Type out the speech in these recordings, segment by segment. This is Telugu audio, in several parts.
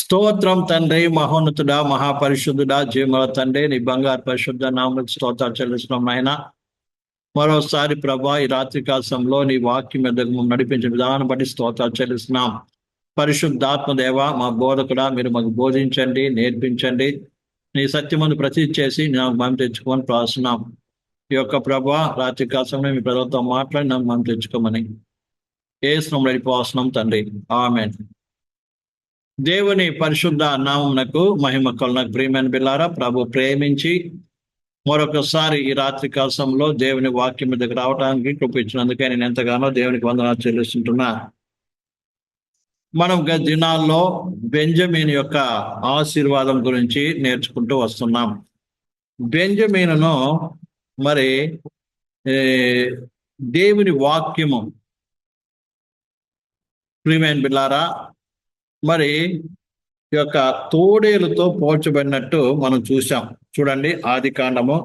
స్తోత్రం తండ్రి, మహోన్నతుడా, మహాపరిశుద్ధుడా, జీవముల తండ్రి, నీ బంగారు పరిశుద్ధ నామములకు స్తోత్రాలు చెల్లిస్తున్నాం నాయన. మరోసారి ప్రభా, ఈ రాత్రి కాలంలో నీ వాక్యం ఎదుగు నడిపించిన విధానం బట్టి స్తోత్రాలు చెల్లిస్తున్నాం. పరిశుద్ధాత్మ దేవ, మా బోధకుడా, మీరు మాకు బోధించండి, నేర్పించండి. నీ సత్యమును ప్రసిద్ధి చేసి నాకు మనం తెచ్చుకొని ప్రాస్తున్నాం. ఈ యొక్క ప్రభా, రాత్రి కాలంలో మీ ప్రజలతో మాట్లాడి నాకు మనం తెచ్చుకోమని యేసునామములో నడిపోస్తున్నాం తండ్రి, ఆమేన్. దేవుని పరిశుద్ధ నామమునకు మహిమ కలుగును. ప్రియమైన బిడ్డలారా, ప్రభు ప్రేమించి మరొకసారి ఈ రాత్రి కాలంలో దేవుని వాక్యం మీదకి రావడానికి కృప ఇచ్చినందుకే నేను ఎంతగానో దేవునికి వందనాలు చెల్లిస్తుంటున్నా. మనం గత దినాల్లో బెంజమీన్ యొక్క ఆశీర్వాదం గురించి నేర్చుకుంటూ వస్తున్నాం. బెంజమీనును మరి దేవుని వాక్యము, ప్రియమైన బిడ్డలారా, మరి ఈ యొక్క తోడేలుతో పోల్చబడినట్టు మనం చూసాం. చూడండి, ఆది కాండము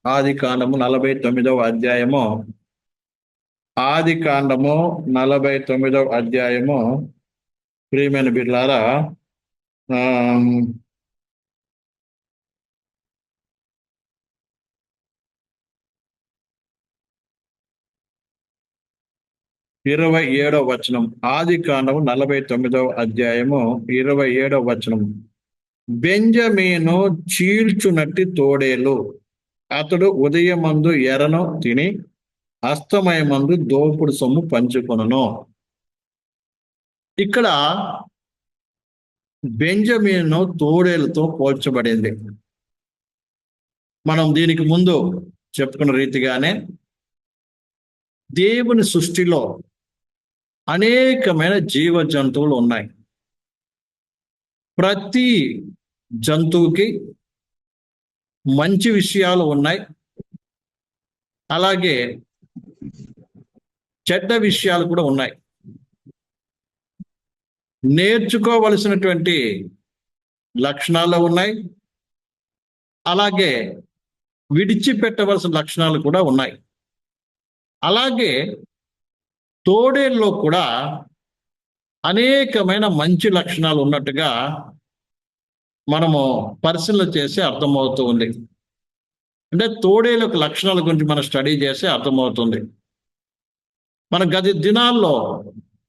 49వ అధ్యాయము, ఆది కాండము 49వ అధ్యాయము, ప్రియమైన బిడ్డలారా, 27వ వచనం. ఆది కాండము 49వ అధ్యాయము 27వ వచనం. బెంజమీను చీల్చునట్టి తోడేలు, అతడు ఉదయమందు ఎరను తిని అస్తమయమందు దోపుడు సొమ్ము పంచుకొనును. ఇక్కడ బెంజమీను తోడేలుతో పోల్చబడింది. మనం దీనికి ముందు చెప్పుకున్న రీతిగానే దేవుని సృష్టిలో అనేకమైన జీవ జంతువులు ఉన్నాయి. ప్రతి జంతువుకి మంచి విషయాలు ఉన్నాయి, అలాగే చెడ్డ విషయాలు కూడా ఉన్నాయి. నేర్చుకోవలసినటువంటి లక్షణాలు ఉన్నాయి, అలాగే విడిచిపెట్టవలసిన లక్షణాలు కూడా ఉన్నాయి. అలాగే తోడేల్లో కూడా అనేకమైన మంచి లక్షణాలు ఉన్నట్టుగా మనము పరిశీలన చేసి అర్థమవుతూ ఉంది. అంటే తోడేలు యొక్క లక్షణాల గురించి మనం స్టడీ చేసి అర్థమవుతుంది. మన గత దినాల్లో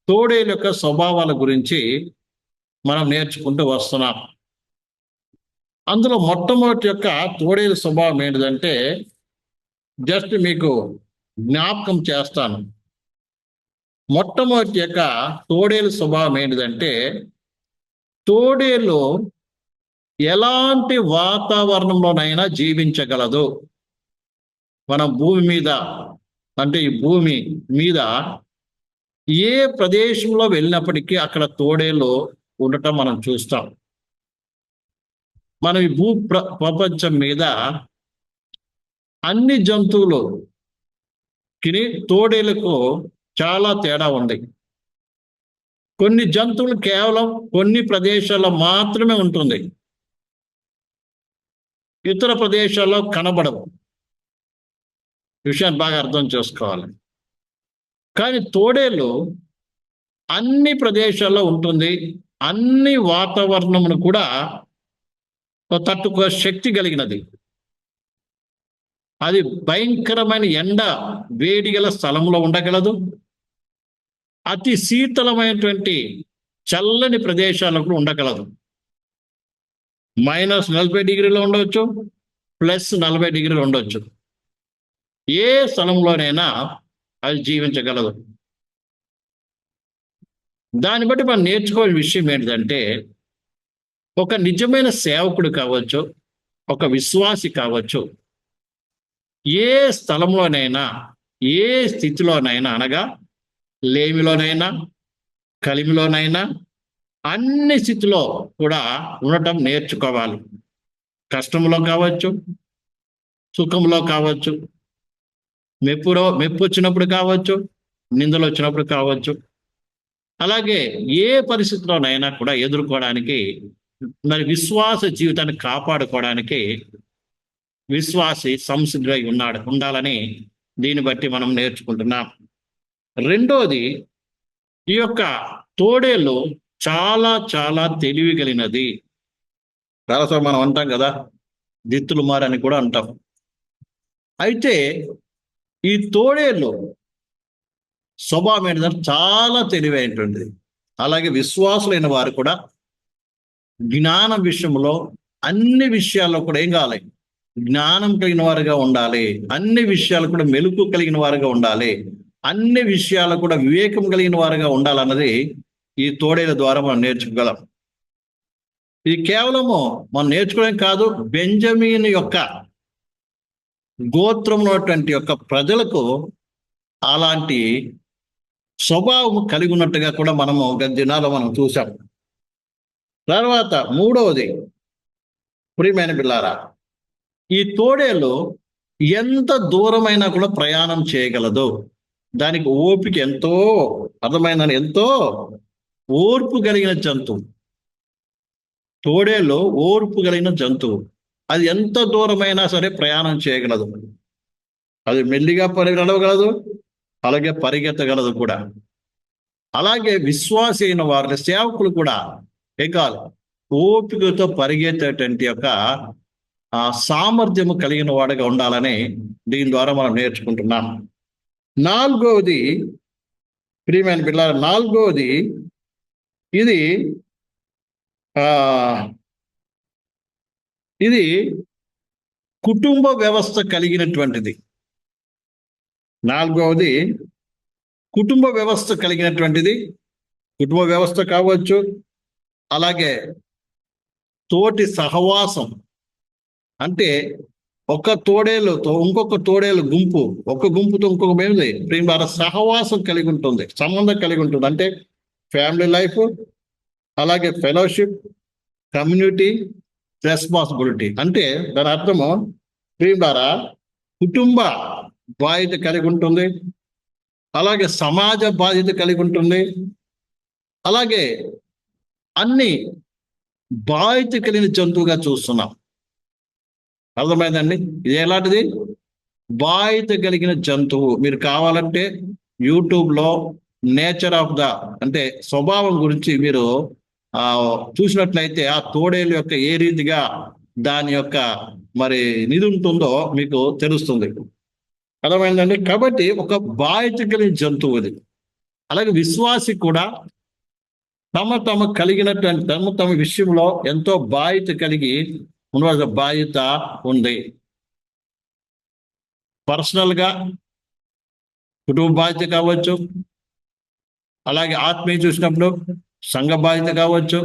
తోడేలు యొక్క స్వభావాల గురించి మనం నేర్చుకుంటూ వస్తున్నాం. అందులో మొట్టమొదటి యొక్క తోడేలు స్వభావం ఏంటిదంటే, జస్ట్ మీకు జ్ఞాపకం చేస్తాను. మొట్టమొదటి యొక్క తోడేలు స్వభావం ఏంటిదంటే, తోడేలు ఎలాంటి వాతావరణంలోనైనా జీవించగలదు. మన భూమి మీద, అంటే ఈ భూమి మీద ఏ ప్రదేశంలో వెళ్ళినప్పటికీ అక్కడ తోడేలు ఉండటం మనం చూస్తాం. మనం ఈ ప్రపంచం మీద అన్ని జంతువులుకి తోడేలకు చాలా తేడా ఉంది. కొన్ని జంతువులు కేవలం కొన్ని ప్రదేశాల్లో మాత్రమే ఉంటుంది, ఇతర ప్రదేశాల్లో కనబడవు. విషయాన్ని బాగా అర్థం చేసుకోవాలి. కానీ తోడేలు అన్ని ప్రదేశాల్లో ఉంటుంది, అన్ని వాతావరణమును కూడా తట్టుకో శక్తి కలిగినది. అది భయంకరమైన ఎండ, వేడి గల స్థలంలో ఉండగలదు. అతి శీతలమైనటువంటి చల్లని ప్రదేశాలకు కూడా ఉండగలదు. -40 డిగ్రీలో ఉండవచ్చు, +40 డిగ్రీలు ఉండవచ్చు. ఏ స్థలంలోనైనా అది జీవించగలదు. దాన్ని బట్టి మనం నేర్చుకోవాల్సిన విషయం ఏంటంటే, ఒక నిజమైన సేవకుడు కావచ్చు, ఒక విశ్వాసి కావచ్చు, ఏ స్థలంలోనైనా, ఏ స్థితిలోనైనా, అనగా లేమిలోనైనా, కలిమిలోనైనా, అన్ని స్థితిలో కూడా ఉండటం నేర్చుకోవాలి. కష్టంలో కావచ్చు, సుఖంలో కావచ్చు, మెప్పు వచ్చినప్పుడు కావచ్చు, నిందలు వచ్చినప్పుడు కావచ్చు, అలాగే ఏ పరిస్థితిలోనైనా కూడా ఎదుర్కోవడానికి, మరి విశ్వాస జీవితాన్ని కాపాడుకోవడానికి విశ్వాసి సంసిద్ధుడై ఉండాలని దీన్ని బట్టి మనం నేర్చుకుంటున్నాం. రెండోది, ఈ యొక్క తోడేలు చాలా చాలా తెలివి కలిగినది. చాలాసార్లు మనం అంటాం కదా, దిత్తులు మారని కూడా అంటాం. అయితే ఈ తోడేళ్ళు స్వభావం ఏంటంటే చాలా తెలివైనటువంటిది. అలాగే విశ్వాసులైన వారు కూడా జ్ఞానం విషయంలో అన్ని విషయాల్లో కూడా ఏం కావాలి? జ్ఞానం కలిగిన వారుగా ఉండాలి. అన్ని విషయాలు కూడా మెలకు కలిగిన వారుగా ఉండాలి. అన్ని విషయాలు కూడా వివేకం కలిగిన వారుగా ఉండాలన్నది ఈ తోడేల ద్వారా మనం నేర్చుకోగలం. ఇది కేవలము మనం నేర్చుకోవడం కాదు, బెంజమీన్ యొక్క గోత్రం ఉన్నటువంటి యొక్క ప్రజలకు అలాంటి స్వభావం కలిగి ఉన్నట్టుగా కూడా మనము గత దినాల్లో మనం చూసాం. తర్వాత మూడవది, ప్రియమైన బిడ్డలారా, ఈ తోడేలు ఎంత దూరమైనా కూడా ప్రయాణం చేయగలదు. దానికి ఓపిక ఎంతో, అర్థమైన ఎంతో ఓర్పు కలిగిన జంతువు. తోడేలు ఓర్పు కలిగిన జంతువు. అది ఎంత దూరమైనా సరే ప్రయాణం చేయగలదు. అది మెల్లిగా నడవగలదు, అలాగే పరిగెత్తగలదు కూడా. అలాగే విశ్వాసి అయిన వారి సేవకులు కూడా ఏం కావాలి? ఓపికతో పరిగెత్తేటువంటి యొక్క సామర్థ్యము కలిగిన వాడుగా ఉండాలని దీని ద్వారా మనం నేర్చుకుంటున్నాం. నాలుగవది, ప్రియమైన పిల్లలు, నాలుగవది ఇది ఇది కుటుంబ వ్యవస్థ కలిగినటువంటిది. నాలుగవది కుటుంబ వ్యవస్థ కలిగినటువంటిది. కుటుంబ వ్యవస్థ కావచ్చు, అలాగే తోటి సహవాసం. అంటే ఒక తోడేలుతో ఇంకొక తోడేలు గుంపు, ఒక గుంపుతో ఇంకొక మేముది ప్రేమ సహవాసం కలిగి ఉంటుంది, సంబంధం కలిగి ఉంటుంది. అంటే ఫ్యామిలీ లైఫ్, అలాగే ఫెలోషిప్, కమ్యూనిటీ, రెస్పాన్సిబిలిటీ. అంటే దాని అర్థము ప్రియులారా, కుటుంబ బాధ్యత కలిగి ఉంటుంది, అలాగే సమాజ బాధ్యత కలిగి ఉంటుంది, అలాగే అన్ని బాధ్యత కలిగిన జంతువుగా చూస్తున్నాం. అర్థమైందండి? ఇది ఎలాంటిది? బాధ్యత కలిగిన జంతువు. మీరు కావాలంటే యూట్యూబ్లో నేచర్ ఆఫ్ ద అంటే స్వభావం గురించి మీరు చూసినట్లయితే ఆ తోడేలు యొక్క ఏ రీతిగా దాని యొక్క మరి నిధి ఉంటుందో మీకు తెలుస్తుంది. అర్థమైందండి? కాబట్టి ఒక బాధ్యత కలిగిన జంతువు అది. అలాగే విశ్వాసి కూడా తమ కలిగినటువంటి తమ విషయంలో ఎంతో బాధ్యత కలిగి ఉండవలసిన బాధ్యత ఉంది. పర్సనల్గా కుటుంబ బాధ్యత కావచ్చు, అలాగే ఆత్మీయ చూసినప్పుడు సంఘ బాధ్యత కావచ్చు,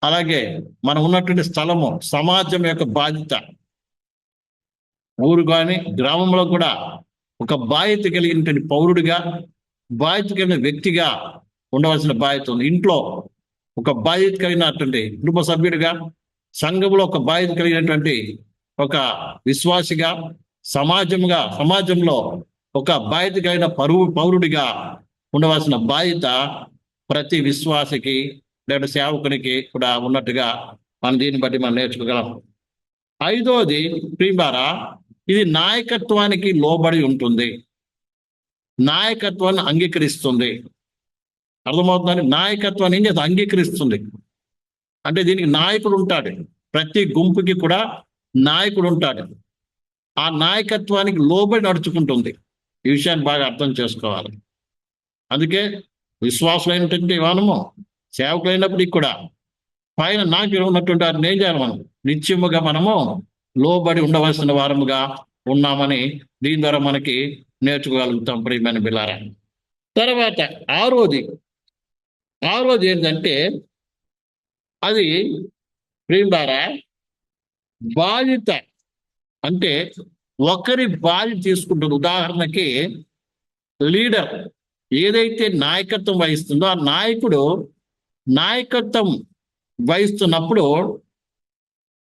అలాగే మనం ఉన్నటువంటి స్థలము సమాజం యొక్క బాధ్యత, ఊరు కానీ గ్రామంలో కూడా ఒక బాధ్యత కలిగినటువంటి పౌరుడిగా, బాధ్యత కలిగిన వ్యక్తిగా ఉండవలసిన బాధ్యత ఉంది. ఇంట్లో ఒక బాధ్యత కలిగినటువంటి కుటుంబ సభ్యుడిగా, సంఘంలో ఒక బాధ్యత కలిగినటువంటి ఒక విశ్వాసిగా, సమాజంలో ఒక బాధ్యత కలిగిన పౌరుడిగా ఉండవలసిన బాధ్యత ప్రతి విశ్వాసికి లేదా సేవకునికి కూడా ఉన్నట్టుగా మనం దీన్ని బట్టి మనం నేర్చుకోగలం. ఐదోది ప్రియులారా, ఇది నాయకత్వానికి లోబడి ఉంటుంది, నాయకత్వాన్ని అంగీకరిస్తుంది. అర్థమవుతుందని? నాయకత్వాన్ని ఏం చేస్తుంది? అంగీకరిస్తుంది. అంటే దీనికి నాయకుడు ఉంటాడు, ప్రతి గుంపుకి కూడా నాయకుడు ఉంటాడు. ఆ నాయకత్వానికి లోబడి నడుచుకుంటుంది. ఈ విషయాన్ని బాగా అర్థం చేసుకోవాలి. అందుకే విశ్వాసులైనటువంటి మనము సేవకులైనప్పటికీ కూడా పైన నాయకుడు ఉన్నటువంటి వారిని ఏం చేయాలి? మనం నిత్యముగా మనము లోబడి ఉండవలసిన వారముగా ఉన్నామని దీని ద్వారా మనకి నేర్చుకోగలుగుతాం ప్రియమైన బిడ్డలారా. తర్వాత ఆరోది ఏంటంటే అది ప్రియులారా బాధ్యత. అంటే ఒకరి బాధ్యత తీసుకుంటుంది. ఉదాహరణకి లీడర్ ఏదైతే నాయకత్వం వహిస్తుందో ఆ నాయకుడు నాయకత్వం వహిస్తున్నప్పుడు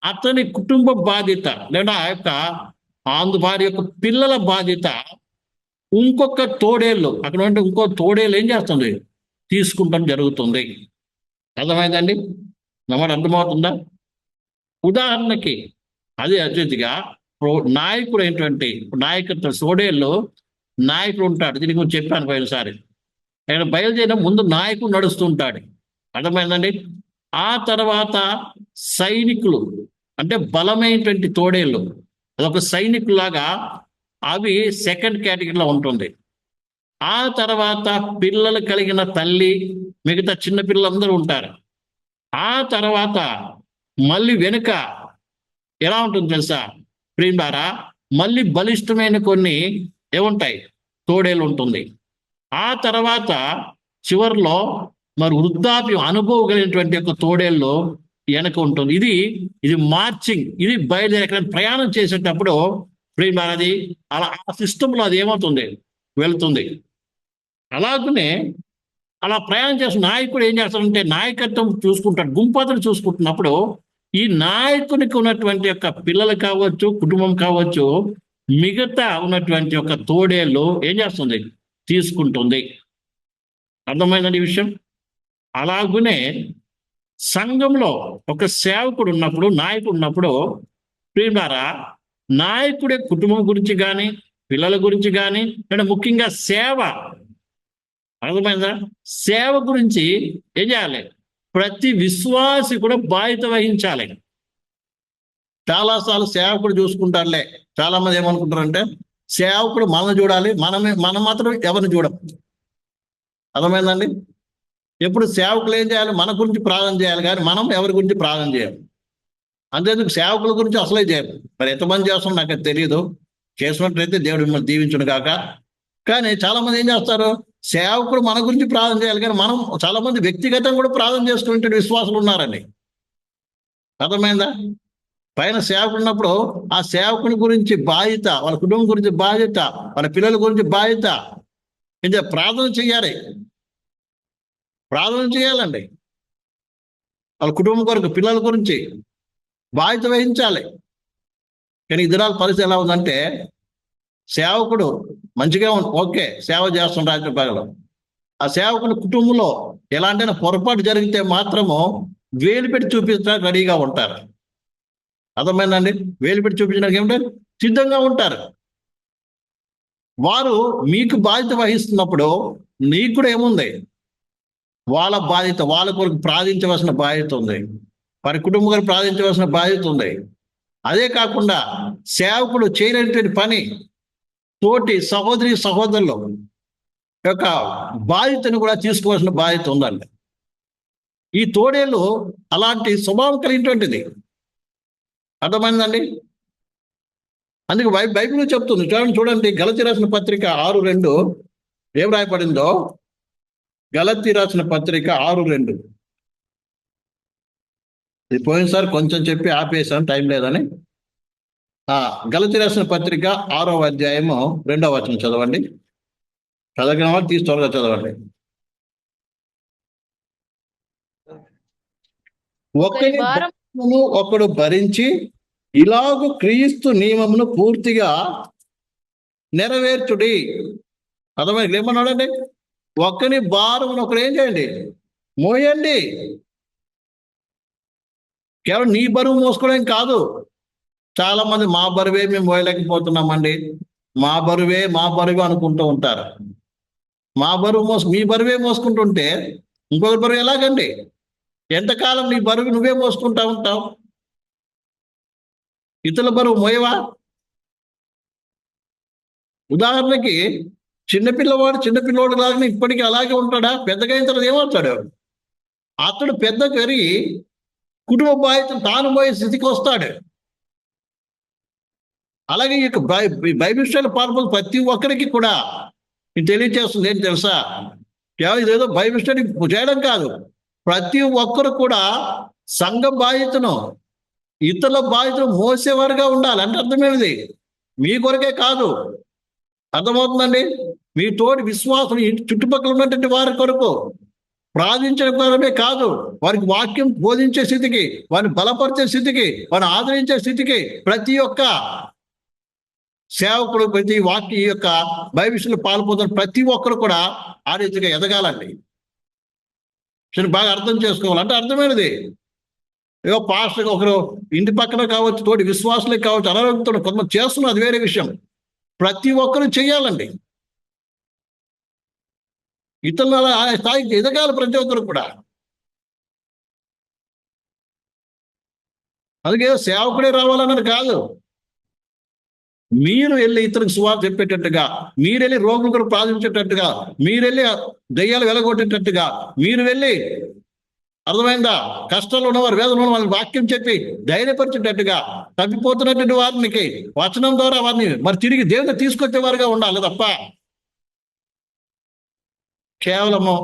అతని కుటుంబ బాధ్యత లేదా ఆ యొక్క వారి యొక్క పిల్లల బాధ్యత ఇంకొక తోడేళ్ళు అక్కడ ఉంటే ఇంకో తోడేళ్ళు ఏం చేస్తుంది? తీసుకుంటాం జరుగుతుంది. అర్థమైందండి? నమ్మడం అర్థమవుతుందా? ఉదాహరణకి అదే అతిథిగా నాయకుడు ఏంటంటే నాయకత్వం తోడేళ్ళు నాయకుడు ఉంటాడు. దీనికి చెప్పాను పోయినసారి. ఆయన బయలుదేరిన ముందు నాయకుడు నడుస్తూ ఉంటాడు. అర్థమైందండి. ఆ తర్వాత సైనికులు, అంటే బలమైనటువంటి తోడేళ్ళు, అదొక సైనికులాగా అవి సెకండ్ కేటగిరీలో ఉంటుంది. ఆ తర్వాత పిల్లలు కలిగిన తల్లి, మిగతా చిన్న పిల్లలందరూ ఉంటారు. ఆ తర్వాత మళ్ళీ వెనుక ఎలా ఉంటుంది తెలుసా ప్రియులారా, మళ్ళీ బలిష్టమైన కొన్ని ఏముంటాయి, తోడేలు ఉంటుంది. ఆ తర్వాత చివరిలో మరి వృద్ధాప్యం అనుభవం కలిగినటువంటి ఒక తోడేళ్ళు వెనక ఉంటుంది. ఇది ఇది మార్చింగ్, ఇది బయలుదేరి ఎక్కడైనా ప్రయాణం చేసేటప్పుడు ప్రియులారా అది అలా ఆ సిస్టంలో అది ఏమవుతుంది, వెళ్తుంది. అలాగనే అలా ప్రయాణం చేసిన నాయకుడు ఏం చేస్తాడంటే నాయకత్వం చూసుకుంటాడు, గుంపతులు చూసుకుంటున్నప్పుడు ఈ నాయకునికి ఉన్నటువంటి యొక్క పిల్లలు కావచ్చు, కుటుంబం కావచ్చు, మిగతా ఉన్నటువంటి ఒక తోడేళ్ళు ఏం చేస్తుంది, తీసుకుంటుంది. అర్థమైందండి ఈ విషయం. అలాగునే సంఘంలో ఒక సేవకుడు ఉన్నప్పుడు, నాయకుడు ఉన్నప్పుడు ప్రియులారా, నాయకుడి కుటుంబం గురించి కానీ, పిల్లల గురించి కానీ, లేదా ముఖ్యంగా సేవ, అర్థమైందా, సేవ గురించి ఏం చేయాలి, ప్రతి విశ్వాసి కూడా బాధ్యత వహించాలి. చాలాసార్లు సేవకుడు చూసుకుంటారులే, చాలా మంది ఏమనుకుంటారంటే సేవకుడు మనల్ని చూడాలి, మనం మాత్రం ఎవరిని చూడం. అర్థమైందండి. ఎప్పుడు సేవకులు ఏం చేయాలి, మన గురించి ప్రార్థన చేయాలి, కానీ మనం ఎవరి గురించి ప్రార్థన చేయాలి. అంతేందుకు సేవకుల గురించి అసలే చేయాలి. మరి ఎంతమంది చేస్తాం నాకు అది తెలియదు, చేసినట్లయితే దేవుడు మిమ్మల్ని దీవించును కాక. కానీ చాలా మంది ఏం చేస్తారు, సేవకుడు మన గురించి ప్రార్థన చేయాలి, కానీ మనం చాలా మంది వ్యక్తిగతంగా కూడా ప్రార్థన చేసుకునే విశ్వాసులు ఉన్నారండి. అర్థమైందా. పైన సేవకుడు ఉన్నప్పుడు ఆ సేవకుని గురించి బాధ్యత, వాళ్ళ కుటుంబం గురించి బాధ్యత, వాళ్ళ పిల్లల గురించి బాధ్యత, ఇంకా ప్రార్థన చేయాలి, ప్రార్థన చేయాలండి. వాళ్ళ కుటుంబం కొరకు, పిల్లల గురించి బాధ్యత వహించాలి. కానీ ఈ దినాల పరిస్థితి ఎలా ఉందంటే, సేవకుడు మంచిగా ఓకే సేవ చేస్తుండ్రు రాత్రి పగలు, ఆ సేవకుని కుటుంబంలో ఎలాంటి పొరపాటు జరిగితే మాత్రము వేలు పెట్టి చూపించడానికి రెడీగా ఉంటారు. అర్థమైందండి. వేలు పెట్టి చూపించడానికి ఏమిటంటే సిద్ధంగా ఉంటారు. వారు మీకు బాధ్యత వహిస్తున్నప్పుడు నీకు కూడా ఏముంది, వాళ్ళ బాధ్యత, వాళ్ళ కొరకు ప్రార్థించవలసిన బాధ్యత ఉంది, వారి కుటుంబం కొరకు ప్రార్థించవలసిన బాధ్యత ఉంది. అదే కాకుండా సేవకుడు చేయలేనటువంటి పని తోటి సహోదరి సహోదరులు యొక్క బాధ్యతను కూడా తీసుకోవాల్సిన బాధ్యత ఉందండి. ఈ తోడేళ్ళు అలాంటి స్వభావం కలిగినటువంటిది. అర్థమైందండి. అందుకే బైబిల్ చెప్తుంది, చూడండి గలతీ రాసిన పత్రిక 6:2 ఏం రాయబడిందో. గలతీ రాసిన పత్రిక 6:2. ఇది పోయినసారి కొంచెం చెప్పి ఆపేసాను, టైం లేదని. గలతీ రాసిన పత్రిక 6వ అధ్యాయము 2వ వచనం చదవండి. చదవగిన వాళ్ళు తీసి త్వరగా చదవండి. ఒకడు భరించి ఇలాగూ క్రీస్తు నియమమును పూర్తిగా నెరవేర్చుడి. అర్థమైంది ఏమన్నాడండి, ఒక్కని భారమును ఒకడు ఏం చేయండి, మోయండి. కేవలం నీ బరువు మోసుకోవడం కాదు. చాలా మంది మా బరువే మేము మోయలేకపోతున్నామండి, మా బరువే అనుకుంటూ ఉంటారు. మా బరువు మీ బరువే మోసుకుంటుంటే ఇంకొకరి బరువు ఎలాగండి? ఎంతకాలం నీ బరువు నువ్వే మోసుకుంటా ఉంటావు? ఇతరుల బరువు మోయవా? ఉదాహరణకి చిన్నపిల్లవాడు లాగానే ఇప్పటికీ అలాగే ఉంటాడా? పెద్దగా అయిన తర్వాత ఏమవుతాడు? అతడు పెద్ద పెరిగి కుటుంబ బాధ్యత తాను పోయే స్థితికి వస్తాడు. అలాగే ఈ యొక్క బైబిల్ స్టైల్ పాల్పొంది ప్రతి ఒక్కరికి కూడా నేను తెలియజేస్తుంది ఏంటి తెలుసా, ఇదేదో బైబిల్ స్టడీ చేయడం కాదు, ప్రతి ఒక్కరు కూడా సంఘ బాధ్యతను, ఇతరుల బాధ్యతను మోసేవారుగా ఉండాలి. అంటే అర్థమేమిది, మీ కొరకే కాదు. అర్థమవుతుందండి. మీ తోటి విశ్వాసం చుట్టుపక్కల ఉన్నటువంటి వారి కొరకు ప్రార్థించడం కోసమే కాదు, వారికి వాక్యం బోధించే స్థితికి, వారిని బలపరిచే స్థితికి, వారిని ఆదరించే స్థితికి ప్రతి ఒక్క సేవకుడు, ప్రతి వాక్య యొక్క బైబిల్లో పాల్పొందిన ప్రతి ఒక్కరు కూడా ఆ రీతిగా ఎదగాలండి. బాగా అర్థం చేసుకోవాలి. అంటే అర్థమైనది, ఏదో పాస్టర్ ఒకరు ఇంటి పక్కన కావచ్చు, తోటి విశ్వాసులే కావచ్చు, అనారోగ్యంతో కొంతమంది చేస్తున్నారు, అది వేరే విషయం. ప్రతి ఒక్కరు చేయాలండి. ఇతరుల స్థాయికి ఎదగాలి ప్రతి ఒక్కరు కూడా. అందుకే సేవకుడే రావాలన్నది కాదు. మీరు వెళ్ళి ఇతరులకు సువార్త చెప్పేటట్టుగా, మీరు వెళ్ళి రోగుల కొరకు ప్రార్థించేటట్టుగా, మీరు వెళ్ళి దయ్యాలు వెలగొట్టేటట్టుగా, మీరు వెళ్ళి, అర్థమైందా, కష్టాలు ఉన్నవారు, వేదన ఉన్న వాళ్ళకి వాక్యం చెప్పి ధైర్యపరిచేటట్టుగా, తప్పిపోతున్నటువంటి వారికి వచనం ద్వారా వారిని మరి తిరిగి దేవుని తీసుకొచ్చేవారుగా ఉండాలి తప్ప కేవలము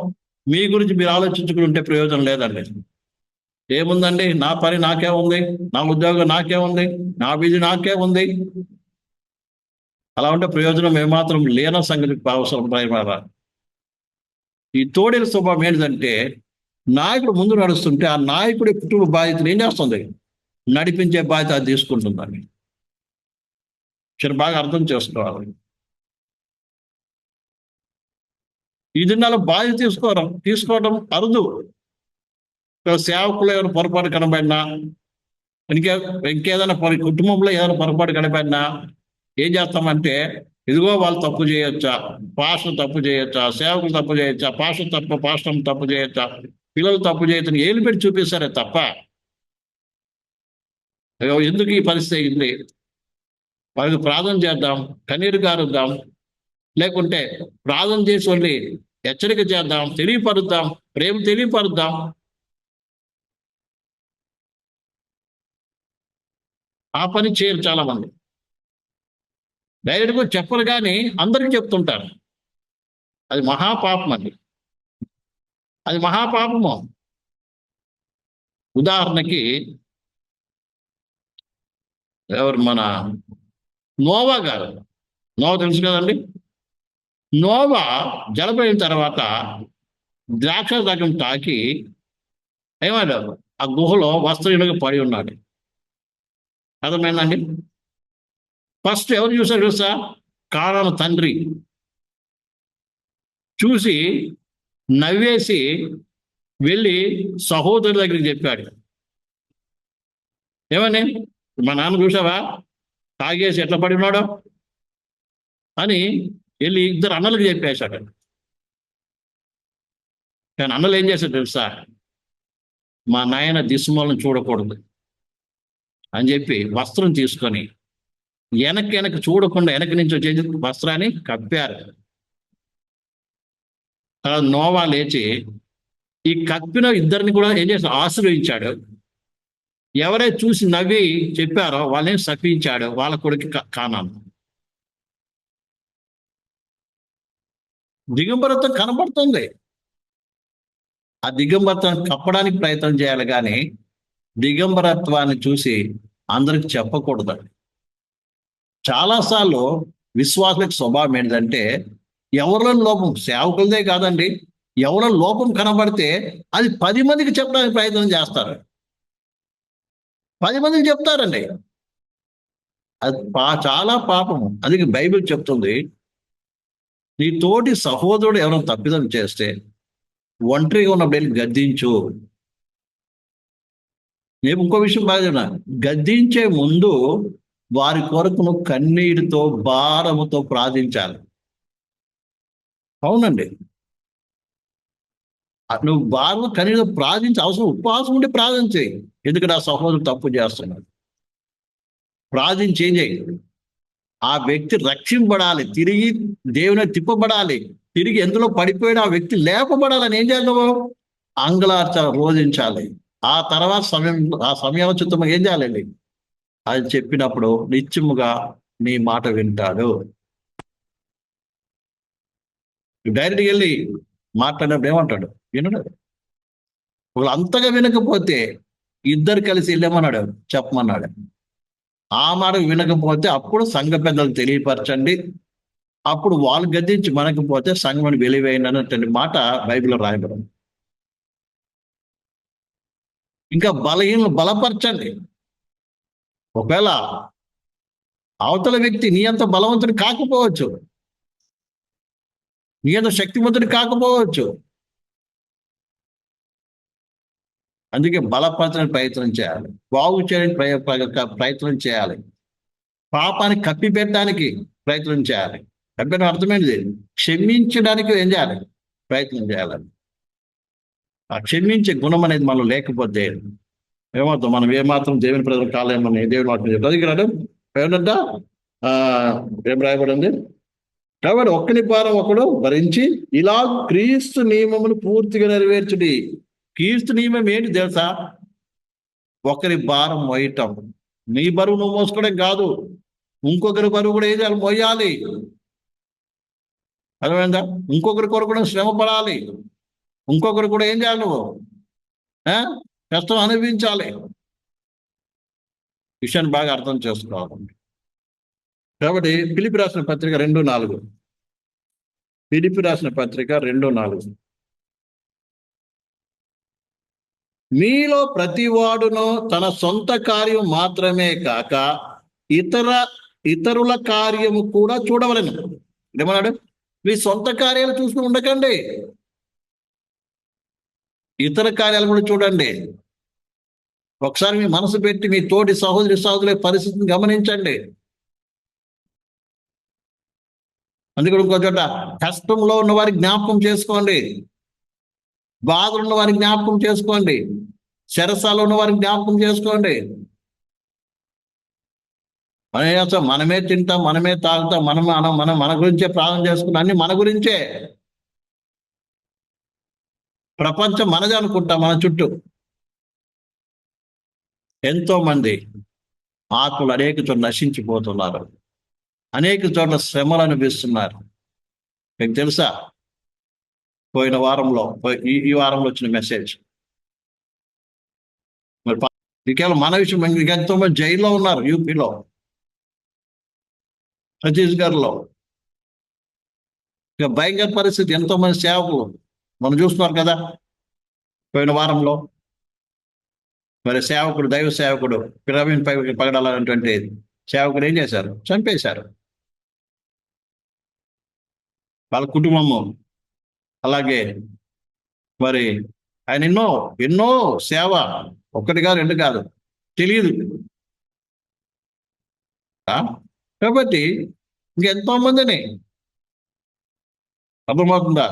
మీ గురించి మీరు ఆలోచించుకుని ఉంటే ప్రయోజనం లేదండి. ఏముందండి, నా పని నాకే ఉంది, నా ఉద్యోగం నాకే ఉంది, నా బిజీ నాకే ఉంది, అలా ఉంటే ప్రయోజనం ఏమాత్రం లేన సంగతి అవసరం భయపడాలి. ఈ తోడేల స్వభావం ఏంటంటే, నాయకుడు ముందు నడుస్తుంటే ఆ నాయకుడి కుటుంబ బాధ్యతలు ఏం చేస్తుంది, నడిపించే బాధ్యత అది తీసుకుంటుందని బాగా అర్థం చేసుకోవాలి. ఈ దినాల్లో బాధ్యత తీసుకోవడం అరుదు. సేవకులు ఏమైనా పొరపాటు కనబడినా, ఇంకేదైనా కుటుంబంలో ఏదైనా పొరపాటు కనబడినా ఏం చేస్తామంటే, ఇదిగో వాళ్ళు తప్పు చేయొచ్చా, పాస్టర్ తప్పు చేయొచ్చా, సేవకులు తప్పు చేయొచ్చా, పాస్టర్ తప్పు చేయొచ్చా, పిల్లలు తప్పు చేయొచ్చని ఏలు పెట్టి చూపిస్తారే తప్ప ఎందుకు ఈ పరిస్థితి అయింది, వాళ్ళకి ప్రార్థన చేద్దాం, కన్నీరు గారుద్దాం, లేకుంటే ప్రార్థన చేసి వెళ్ళి హెచ్చరిక చేద్దాం, తెలియపరుద్దాం, ప్రేమ తెలియపరుద్దాం. ఆ పని చేయరు చాలా మంది. డైరెక్ట్గా చెప్పరు కానీ అందరికీ చెప్తుంటారు. అది మహాపాపం అండి, అది మహాపాపము. ఉదాహరణకి ఎవరు, మన నోవా గారు. నోవా తెలుసు కదండి. నోవా జలపోయిన తర్వాత ద్రాక్ష రకం తాకి ఏమన్నాడు, ఆ గుహలో వస్త్రహీనంగా పడి ఉన్నాడు. అర్థమైందండి. ఫస్ట్ ఎవరు చూసారు చూసా, కానాను తండ్రి చూసి నవ్వేసి వెళ్ళి సహోదరుడి దగ్గరికి చెప్పాడు. ఏమని, మా నాన్న చూసావా తాగేసి ఎట్లా పడి ఉన్నాడో అని వెళ్ళి ఇద్దరు అన్నలకు చెప్పేశాడు. కానీ అన్నలు ఏం చేశాడు తెలుసా, మా నాయన దిశమూలను చూడకూడదు అని చెప్పి వస్త్రం తీసుకొని వెనక్కి చూడకుండా వెనక నుంచి వచ్చేసి వస్త్రాన్ని కప్పారు. నోవా లేచి ఈ కప్పిన ఇద్దరిని కూడా ఏం చేసి ఆశీర్వదించాడు. ఎవరైతే చూసి నవ్వి చెప్పారో వాళ్ళని శపించాడు, వాళ్ళ కొడుకు కానాను. దిగంబరత్వం కనబడుతుంది. ఆ దిగంబరత్వాన్ని కప్పడానికి ప్రయత్నం చేయాలి కానీ దిగంబరత్వాన్ని చూసి అందరికి చెప్పకూడదండి. చాలాసార్లు విశ్వాసులకు స్వభావం ఏంటంటే, ఎవరిలో లోపం, సేవకులదే కాదండి, ఎవరో లోపం కనబడితే అది 10 మందికి చెప్పడానికి ప్రయత్నం చేస్తారు. 10 మందికి చెప్తారండి. అది చాలా పాపము. అందుకే బైబిల్ చెప్తుంది, నీ తోటి సహోదరుడు ఎవరైనా తప్పిదం చేస్తే ఒంటరిగా ఉన్నప్పుడు వెళ్ళి గద్దించు. నేను ఇంకో విషయం బాగా, గద్దించే ముందు వారి కొరకు నువ్వు కన్నీటితో భారముతో ప్రార్థించాలి. అవునండి, నువ్వు భారము కన్నీటితో ప్రార్థించే అవసరం, ఉపవాసం ఉండి ప్రార్థన చేయి. ఎందుకంటే ఆ సహోదరుడు తప్పు చేస్తున్నాడు. ప్రార్థించి ఏం చేయి, ఆ వ్యక్తి రక్షింపబడాలి, తిరిగి దేవుని తిప్పబడాలి, తిరిగి ఎందులో పడిపోయిన ఆ వ్యక్తి లేపబడాలని ఏం చేయాలి, నువ్వు అంగలార్చాలి, రోధించాలి. ఆ తర్వాత ఆ సమయోచితంగా ఏం చేయాలండి, అది చెప్పినప్పుడు నిత్యముగా నీ మాట వింటాడు. డైరెక్ట్గా వెళ్ళి మాట్లాడినప్పుడు ఏమంటాడు, వినడు. వాళ్ళు అంతగా వినకపోతే ఇద్దరు కలిసి వెళ్ళమన్నాడు, చెప్పమన్నాడు. ఆ మాట వినకపోతే అప్పుడు సంఘ పెద్దలు తెలియపరచండి, అప్పుడు వాళ్ళు గద్దించి మనకపోతే సంఘం వెలివేయనటువంటి మాట బైబిల్లో రాయబడింది. ఇంకా బలహీనలు బలపరచండి. ఒకవేళ అవతల వ్యక్తి నీ అంత బలవంతుడు కాకపోవచ్చు, నీ అంత శక్తివంతుడు కాకపోవచ్చు, అందుకే బలపరచడానికి ప్రయత్నం చేయాలి, బాగు చేయడానికి ప్రయత్నం చేయాలి, పాపాన్ని కప్పిపెట్టడానికి ప్రయత్నం చేయాలి. కప్పిన అర్థమైనది క్షమించడానికి ఏం చేయాలి, ప్రయత్నం చేయాలి. ఆ క్షమించే గుణం అనేది మనలో లేకపోతే ఏమవుతాం మనం ఏమాత్రం దేవుని ప్రజలు కాలేమని దేవుని వాక్యం చెప్తారు. అది ఇక్కడ ఏమంట ఏం రాయబడింది? కాబట్టి ఒక్కని భారం ఒకడు భరించి ఇలా క్రీస్తు నియమమును పూర్తిగా నెరవేర్చుడి. క్రీస్తు నియమం ఏంటి తెలుసా? ఒకరి భారం మోయటం. నీ బరువు నువ్వు మోసుకోవడం కాదు, ఇంకొకరి బరువు కూడా ఏం చేయాలి? మోయాలి. అర్థమైందా? ఇంకొకరి కొరకు కూడా శ్రమ పడాలి, ఇంకొకరు కూడా ఏం చేయాలి? నువ్వు కష్టం అనుభవించాలి. విషయాన్ని బాగా అర్థం చేసుకోవాలి. కాబట్టి ఫిలిప్పీ రాసిన పత్రిక 2:4. ఫిలిప్పీ రాసిన పత్రిక 2:4. మీలో ప్రతివాడును తన సొంత కార్యం మాత్రమే కాక ఇతరుల కార్యము కూడా చూడవలెను. ఏమన్నాడు? మీ సొంత కార్యాలు చూసుకుని ఉండకండి, ఇతర కార్యాలు కూడా చూడండి. ఒకసారి మీ మనసు పెట్టి మీ తోటి సహోదరుల పరిస్థితిని గమనించండి. అందుకని ఇంకో చోట కష్టంలో ఉన్న వారికి జ్ఞాపకం చేసుకోండి, బాధలు ఉన్న వారికి జ్ఞాపకం చేసుకోండి, చెరసాలు ఉన్న వారికి జ్ఞాపకం చేసుకోండి. మనమే తింటాం, మనమే తాగుతాం, మన గురించే ప్రార్థన చేసుకుంటాం, అన్ని మన గురించే. ప్రపంచం మనదే అనుకుంటాం. మన చుట్టూ ఎంతో మంది ఆత్మలు అనేక చోట్ల నశించిపోతున్నారు, అనేక చోట్ల శ్రమలు అనిపిస్తున్నారు. మీకు తెలుసా? పోయిన వారంలో ఈ వారంలో వచ్చిన మెసేజ్ మరి కేవలం మన విషయం. ఎంతో మంది జైల్లో ఉన్నారు, యూపీలో, ఛత్తీస్గఢ్లో. ఇక భయంకర పరిస్థితి. ఎంతో మంది సేవకులు మనం చూస్తున్నారు కదా. పోయిన వారంలో మరి సేవకుడు, దైవ సేవకుడు పిరమిడ్ పగడాలన్నటువంటి సేవకుడు ఏం చేశారు? చంపేశారు. వాళ్ళ కుటుంబము. అలాగే మరి ఆయన ఎన్నో సేవ, ఒకటి కాదు, రెండు కాదు, తెలియదు కాబట్టి ఇంకెంతో మందిని. అర్థమవుతుందా?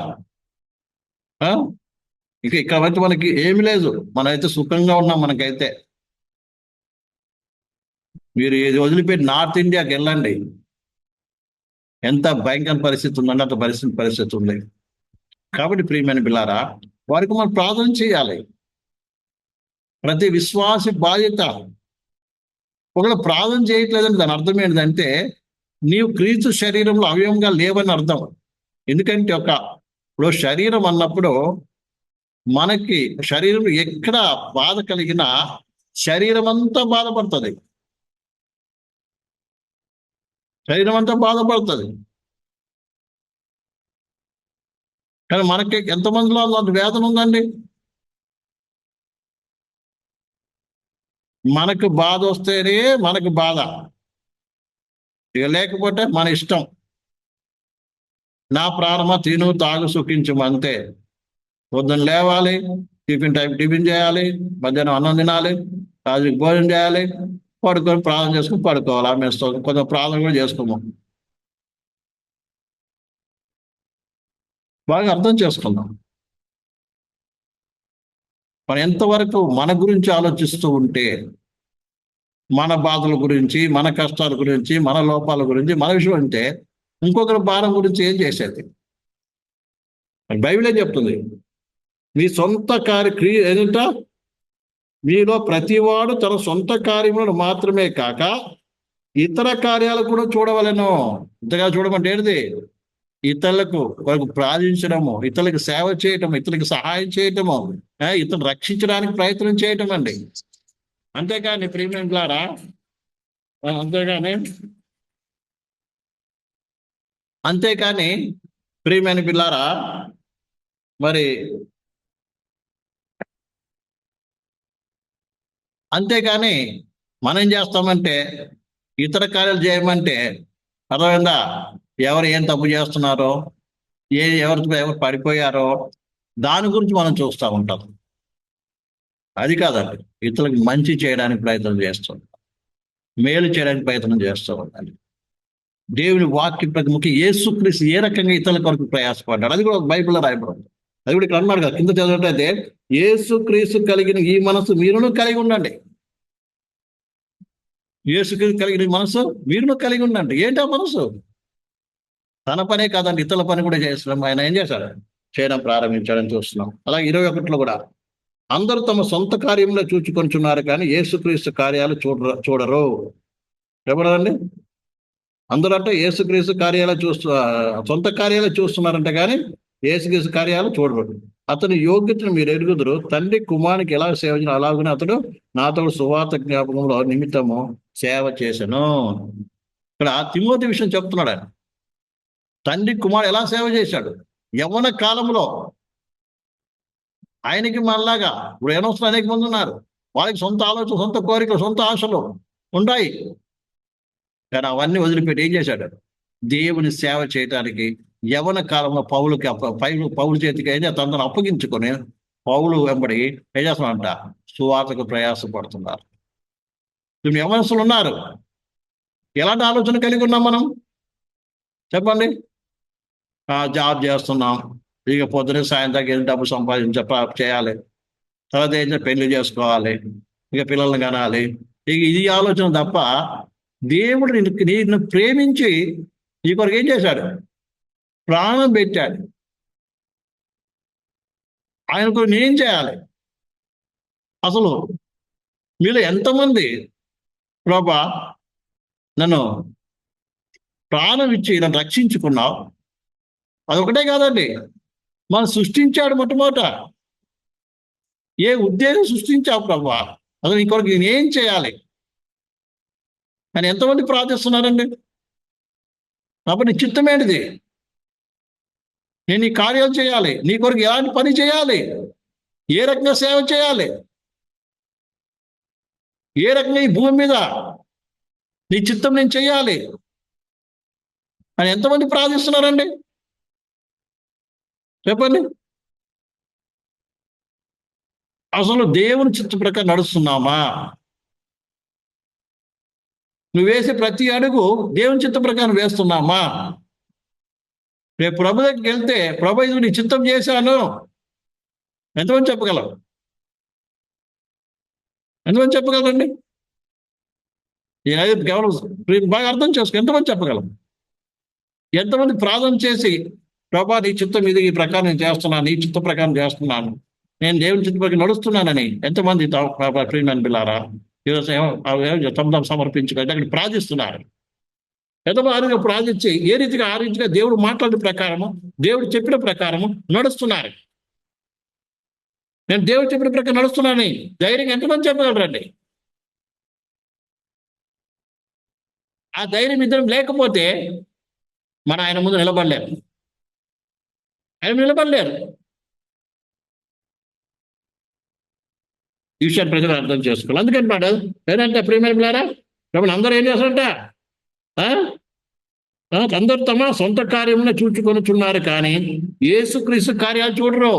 ఇంకా ఇక్కడ వచ్చి మనకి ఏమి లేదు, మనమైతే సుఖంగా ఉన్నాం. మనకైతే మీరు ఇది వదిలిపెట్టి నార్త్ ఇండియాకి వెళ్ళండి, ఎంత భయంకర పరిస్థితి ఉందంటే అంత పరిస్థితి ఉంది. కాబట్టి ప్రియమైన బిల్లారా, వారికి మనం ప్రార్థన చేయాలి. ప్రతి విశ్వాసి బాధ్యత. ఒకవేళ ప్రార్థన చేయట్లేదని దాని అర్థం ఏంటంటే నీవు క్రీస్తు శరీరంలో అవయవంగా లేవని అర్థం. ఎందుకంటే ఇప్పుడు శరీరం అన్నప్పుడు మనకి శరీరం ఎక్కడ బాధ కలిగినా శరీరం అంతా బాధపడుతుంది. శరీరం అంతా బాధపడుతుంది. కానీ మనకి ఎంతమందిలో అంత వేదన ఉందండి? మనకు బాధ వస్తేనే మనకు బాధ, ఇక లేకపోతే మన ఇష్టం. నా ప్రాణమా తిను తాగు సుఖించము, అంతే. పొద్దున్న లేవాలి, టిఫిన్ చేయాలి, మధ్యాహ్నం అన్నం తినాలి, రాత్రికి భోజనం చేయాలి, పడుకొని ప్రార్థన చేసుకుని పడుకోవాలి. ఆమె కొంచెం ప్రార్థన కూడా చేసుకోము. బాగా అర్థం చేసుకుందాం. మనం ఎంతవరకు మన గురించి ఆలోచిస్తూ ఉంటే, మన బాధల గురించి, మన కష్టాల గురించి, మన లోపాల గురించి, మన విషయం అంటే ఇంకొకరి భారం గురించి ఏం చేసేది? బైబిల్ ఏం చెప్తుంది? మీ సొంత ఏంట? మీలో ప్రతివాడు తన సొంత కార్యములను మాత్రమే కాక ఇతర కార్యాలు కూడా చూడవలెను. ఇంతగా చూడమంటే ఏంటిది? ఇతరులకు ప్రార్థించడము, ఇతరులకు సేవ చేయటము, ఇతరులకు సహాయం చేయటము, ఇతరులు రక్షించడానికి ప్రయత్నం చేయటం అండి. అంతేకాని ప్రియమైనలారా, అంతేకాని ప్రియమైన పిల్లారా, మరి అంతేకాని మనం ఏం చేస్తామంటే ఇతర కార్యాలు చేయమంటే అర్థమైందా? ఎవరు ఏం తప్పు చేస్తున్నారో, ఎవరు పడిపోయారో దాని గురించి మనం చూస్తూ ఉంటాం. అది కాదండి. ఇతరులకు మంచి చేయడానికి ప్రయత్నం చేస్తూ ఉంటాం, మేలు చేయడానికి ప్రయత్నం చేస్తూ ఉండాలి. దేవుని వాక్య ప్రతి ముఖ్య యేసుక్రీస్తు ఏ రకంగా ఇతరుల కొరకు ప్రయాసపడ్డాడు అది కూడా బైబిల్లో రాయబడింది. అది కూడా ఇక్కడ అన్నాడు కదా, కింద చదివినట్లయితే యేసుక్రీస్తు కలిగిన ఈ మనసు మీరును కలిగి ఉండండి. యేసుక్రీస్తు కలిగిన మనసు మీరును కలిగి ఉండండి. ఏంటా మనసు? తన పనే కాదండి, ఇతరుల పని కూడా చేస్తున్నాం. ఆయన ఏం చేశాడు? చేయడం ప్రారంభించాడని చూస్తున్నాం. అలాగే 21లో కూడా అందరూ తమ సొంత కార్యంలో చూచుకొంచున్నారు కానీ యేసుక్రీస్తు కార్యాలు చూడరు. ఎవరండి? అందరూ అంటే యేసుక్రీస్తు కార్యాలు సొంత కార్యాలు చూస్తున్నారంటే కానీ యేసుక్రీస్తు కార్యాలు చూడరు. అతని యోగ్యతను మీరు ఎరుగుదురు. తండ్రి కుమారునికి ఎలా సేవ చేయను అలాగనే అతడు నాతో సువార్త జ్ఞాపకంలో నిమిత్తము సేవ చేశాను. ఇక్కడ తిమోతి విషయం చెప్తున్నాడు ఆయన. తండ్రి కుమారుడు ఎలా సేవ చేశాడు? యవ్వన కాలంలో ఆయనకి మనలాగా ఇప్పుడు యవనస్తులు అనేక మంది ఉన్నారు. వాళ్ళకి సొంత ఆలోచన, సొంత కోరికలు, సొంత ఆశలు ఉంటాయి. కానీ అవన్నీ వదిలిపెట్టి ఏం చేశాడు? దేవుని సేవ చేయటానికి యవన కాలంలో పౌలు చేతికి ఏం చేస్తా అందరూ అప్పగించుకొని పౌలు వెంబడి ఏం చేస్తున్నారంట? సువార్తకు ప్రయాసపడుతున్నారు. యవనస్తులు ఉన్నారు. ఎలాంటి ఆలోచన కలిగి ఉన్నాం మనం? చెప్పండి. జాబ్ చేస్తున్నాం, ఇక పొద్దున సాయంత్రం డబ్బు చేయాలి, తర్వాత ఏం పెళ్లి చేసుకోవాలి, ఇక పిల్లల్ని కనాలి, ఇక ఇది ఆలోచన తప్ప దేవుడు నిన్ను ప్రేమించి నీ కొరకు ఏం చేశాడు? ప్రాణం పెట్టాడు. ఆయన కొరకు నేనేం చేయాలి? అసలు మీలో ఎంతమంది ప్రభా నన్ను ప్రాణం ఇచ్చి నన్ను రక్షించుకున్నావు? అదొకటే కాదండి, మనం సృష్టించాడు మొట్టమొదట. ఏ ఉద్దేశం సృష్టించావు ప్రభా? అసలు నీ కొరకు నేనేం చేయాలి అని ఎంతమంది ప్రార్థిస్తున్నారండి? కాబట్టి నీ చిత్తమేంటిది? నేను ఈ కార్యాలు చేయాలి, నీ కొరకు ఎలాంటి పని చేయాలి, ఏ రకంగా సేవ చేయాలి, ఏ రకంగా ఈ భూమి మీద నీ చిత్తం నేను చేయాలి అని ఎంతమంది ప్రార్థిస్తున్నారండి? చెప్పండి. అసలు దేవుని చిత్త ప్రకారం నడుస్తున్నామా? నువ్వు వేసే ప్రతి అడుగు దేవుని చిత్త ప్రకారం వేస్తున్నామా? రేపు ప్రభు దగ్గరికి వెళ్తే ప్రభు ఇది నీ చిత్తం చేశాను ఎంతమంది చెప్పగలరు? ఎంతమంది చెప్పగలరండి? కేవలం బాగా అర్థం చేసుకో, ఎంతమంది చెప్పగలం? ఎంతమంది ప్రార్థన చేసి ప్రభా నీ చిత్తం ఇది ఈ ప్రకారం నేను చేస్తున్నాను, నీ చిత్త ప్రకారం చేస్తున్నాను, నేను దేవుని చిత్త ప్రకారం నడుస్తున్నానని ఎంతమంది ప్రియమైన బిడ్డలారా ఈరోజు తమ సమర్పించుకొని అక్కడ ప్రార్థిస్తున్నారు? ఎంతమంది ప్రార్థించి ఏ రీతిగా ఆ రీతిగా దేవుడు మాట్లాడిన ప్రకారము, దేవుడు చెప్పిన ప్రకారము నడుస్తున్నారు. నేను దేవుడు చెప్పిన ప్రకారం నడుస్తున్నానని ధైర్యంగా ఎంతమంది చెప్పగలరండి? ఆ ధైర్యం ఇద్దరం లేకపోతే మన ఆయన ముందు నిలబడలేరు. ఆయన నిలబడలేరు. ఈ విషయాన్ని ప్రజలు అర్థం చేసుకోవాలి. అందుకంటున్నాడు ఏంటంటే ప్రియమైన పిల్లారా, అందరూ ఏం చేస్తారంట? అందరూ తమ సొంత కార్యమునే చూచుకొనుచున్నారు కానీ యేసుక్రీస్తు కార్యాలు చూడరు.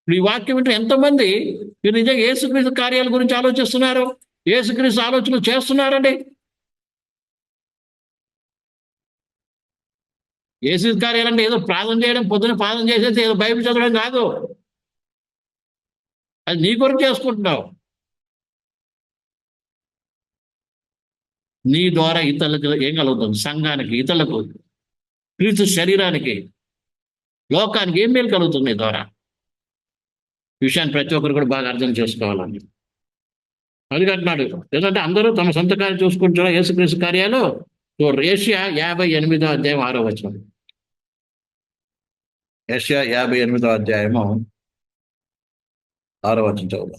ఈ వాక్యం అంటే ఎంతమంది మీరు నిజంగా యేసుక్రీస్తు కార్యాల గురించి ఆలోచిస్తున్నారు? యేసుక్రీస్తు ఆలోచనలు చేస్తున్నారండి? యేసు కార్యాలంటే ఏదో ప్రార్థన చేయడం, పొద్దున ప్రార్థన చేసేసి ఏదో బైబిల్ చదవడం కాదు. అది నీ కొరకు చేసుకుంటున్నావు. నీ ద్వారా ఇతరులకు ఏం కలుగుతుంది? సంఘానికి, ఇతరులకు, క్రీస్తు శరీరానికి, లోకానికి ఏం మేలు కలుగుతుంది నీ ద్వారా? విషయాన్ని ప్రతి ఒక్కరు కూడా బాగా అర్థం చేసుకోవాలండి. అందుకంటున్నాడు ఏంటంటే అందరూ తమ సొంత కార్యం చూసుకుంటున్నారు, యేసుక్రీస్తు కార్యాలు చూడరు. యెషయా 58వ అధ్యాయం 6వ వచనం. యెషయా 58వ అధ్యాయము 6వ వచనం చదువు.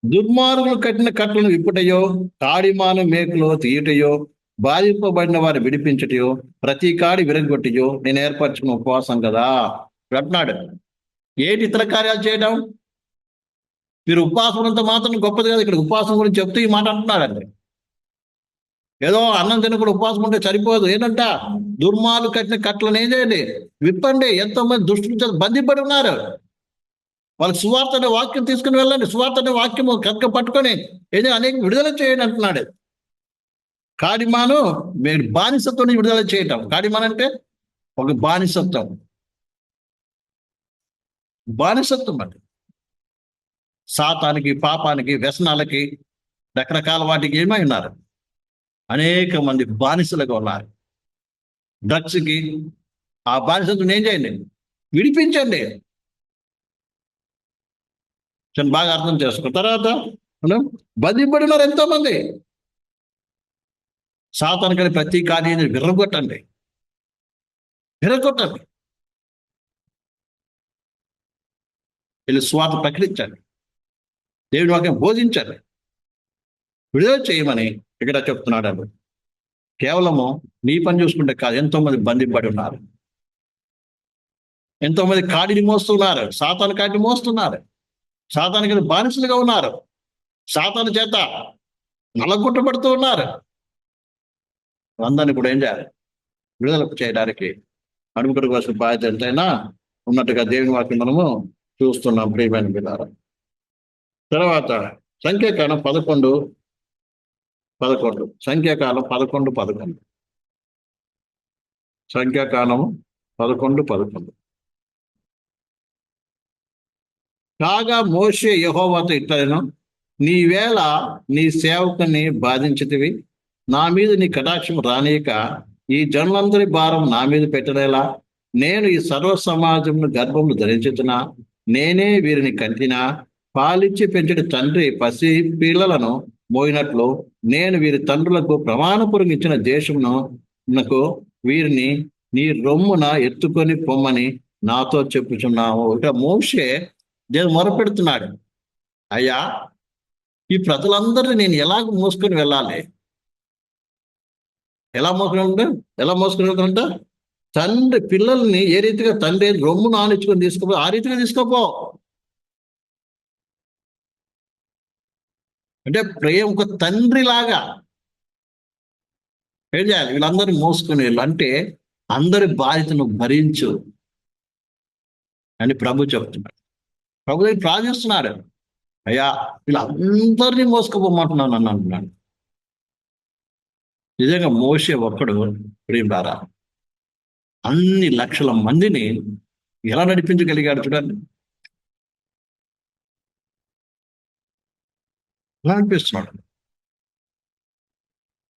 దుర్మార్గులు కట్టిన కట్టలను విప్పుటయో, కాడిమాను మేకులో తీయుటయో, బాధింపబడిన వారు విడిపించుటయో, ప్రతి కాడి విరగొట్టయో నేను ఏర్పరచుకున్న ఉపవాసం కదా అంటున్నాడు. ఏంటి ఇతర కార్యాలు చేయడం? మీరు ఉపవాసం అంత మాత్రం గొప్పది కదా. ఇక్కడ ఉపవాసం గురించి చెప్తూ ఈ మాట అంటున్నాడండి. ఏదో అన్నం తినకుండా ఉపవాసం ఉంటే సరిపోదు. ఏంటంట? దుర్మార్గులు కట్టిన కట్టలను ఏం చేయండి? విప్పండి. ఎంతోమంది దుష్టులు బంధింపడి ఉన్నారు. వాళ్ళకి సువార్త అనే వాక్యం తీసుకుని వెళ్ళండి. సువార్త అనే వాక్యము కనుక పట్టుకొని ఏదో అనేక విడుదల చేయండి అంటున్నాడు. కాడిమాను బానిసతో విడుదల చేయటం. కాడిమాన్ అంటే ఒక బానిసత్వం అండి. సాతానికి, పాపానికి, వ్యసనాలకి, రకరకాల వాటికి ఏమై ఉన్నారు? అనేక మంది బానిసలుగా ఉన్నారు. డ్రగ్స్కి. ఆ బానిసత్వం ఏం చేయండి? విడిపించండి. బాగా అర్థం చేసుకో. తర్వాత బంధింపడినారు ఎంతో మంది. సాతానికి ప్రతి కార్యాన్ని విర్రగొట్టండి. వీళ్ళు స్వాత ప్రకటించండి. దేవుడి వాక్యం బోధించండి. విడుదల చేయమని ఇక్కడ చెప్తున్నాడు. కేవలము నీ పని చూసుకుంటే కాదు, ఎంతో మంది బంధింపడి ఉన్నారు. ఎంతో మంది కాడిని మోస్తున్నారు. సాతాను కాడిని మోస్తున్నారు. సాతానికి బానిసలుగా ఉన్నారు. సాతాను చేత నలగొట్టబడుతూ ఉన్నారు. అందరినీ కూడా ఏం చేయాలి? విడుదల చేయడానికి అడుగుడు కోసం బాధ్యత ఎంతైనా ఉన్నట్టుగా దేవుని వాక్యం మనము చూస్తున్నాం ప్రియమైన బిడ్డలారా. తర్వాత సంఖ్యాకాలం 11 సంఖ్యాకాలం 11 సంఖ్యాకాలం 11 కాగా మోషే యెహోవాతో ఇట్లనెను, నీవేళ నీ సేవకుని బాధించితివి, నా మీద నీ కటాక్షం రానియక ఈ జనులందరి భారం నా మీద పెట్టనేలా, నేను ఈ సర్వ సమాజమును గర్భములు ధరించుతున్నా, నేనే వీరిని కంటినా, పాలిచ్చి పెంచడి తండ్రి పసి పిల్లలను మోయినట్లు నేను వీరి తండ్రులకు ప్రమాణపూర్వకం ఇచ్చిన దేశమును నాకు వీరిని నీ రొమ్మున ఎత్తుకొని పొమ్మని నాతో చెప్పుచున్నావు. ఇక మోషే దేవుడు మొరపెడుతున్నాడు, అయ్యా ఈ ప్రజలందరినీ నేను ఎలాగ మోసుకొని వెళ్ళాలి? ఎలా మోసుకొని వెళ్తానంట? తండ్రి పిల్లల్ని ఏ రీతిగా తండ్రి రొమ్మును ఆనించుకొని తీసుకోపో, ఆ రీతిగా తీసుకోపో. అంటే ప్రేమ ఒక తండ్రి లాగా ఏం చేయాలి? వీళ్ళందరినీ మోసుకొని వెళ్ళు అంటే అందరి బాధ్యతను భరించు అని ప్రభు చెప్తున్నాడు. ప్రభు దగ్గర ప్రార్థిస్తున్నాడు, అయ్యా వీళ్ళందరినీ మోసుకుపోమంటున్నాను అని అంటున్నాడు. నిజంగా మోషే ఒక్కడు ప్రియులారా అన్ని లక్షల మందిని ఎలా నడిపించగలిగాడు చూడండి. ఎలా అనిపిస్తున్నాడు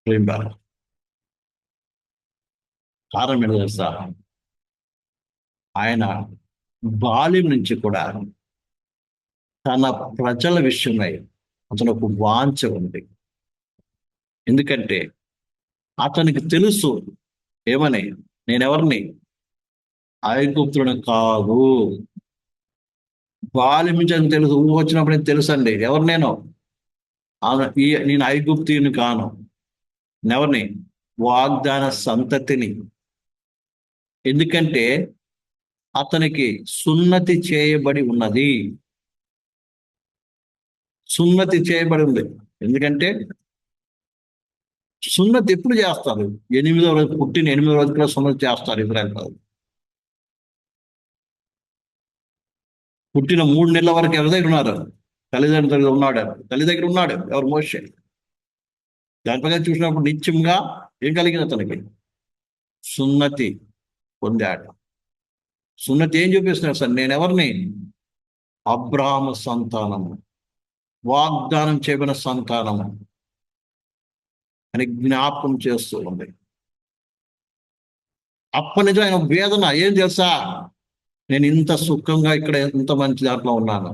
ప్రియులారా? కారణం ఏంటో తెలుసా? ఆయన బాల్యం నుంచి కూడా తన ప్రజల విషయమై అతను ఒక వాంఛ ఉంది. ఎందుకంటే అతనికి తెలుసు ఏమని, నేనెవరిని? ఐగుప్తులను కాదు. బాల్యం నుంచి అని తెలుసు. ఊహ వచ్చినప్పుడు తెలుసు అండి ఎవరు నేను ఐగుప్తుని కాను. ఎవరిని? వాగ్దాన సంతతిని. ఎందుకంటే అతనికి సున్నతి చేయబడి ఉన్నది. సున్నతి చేయబడి ఉంది. ఎందుకంటే సున్నతి ఎప్పుడు చేస్తారు? 8వ రోజు పుట్టిన 8వ రోజు కూడా సున్నతి చేస్తారు ఇజ్రాయెల్ ప్రజలు. పుట్టిన 3 నెలల వరకు ఎవరి దగ్గర ఉన్నారు? తల్లిదండ్రుల దగ్గర ఉన్నాడు. తల్లి దగ్గర ఉన్నాడు. ఎవరు? మోషే. దాని ప్రకారం చూసినప్పుడు నిత్యంగా ఏం కలిగింది? అతనికి సున్నతి పొందాడు. సున్నతి ఏం చూపిస్తున్నాడు సార్? నేను ఎవరిని? అబ్రాహాము సంతానము, వాగ్దానం చేయబడిన సంతానము అని జ్ఞాపకం చేస్తూ ఉంది. అప్పటి నుంచి ఆయన వేదన ఏం తెలుసా? నేను ఇంత సుఖంగా ఇక్కడ ఇంత మంచి దాంట్లో ఉన్నాను.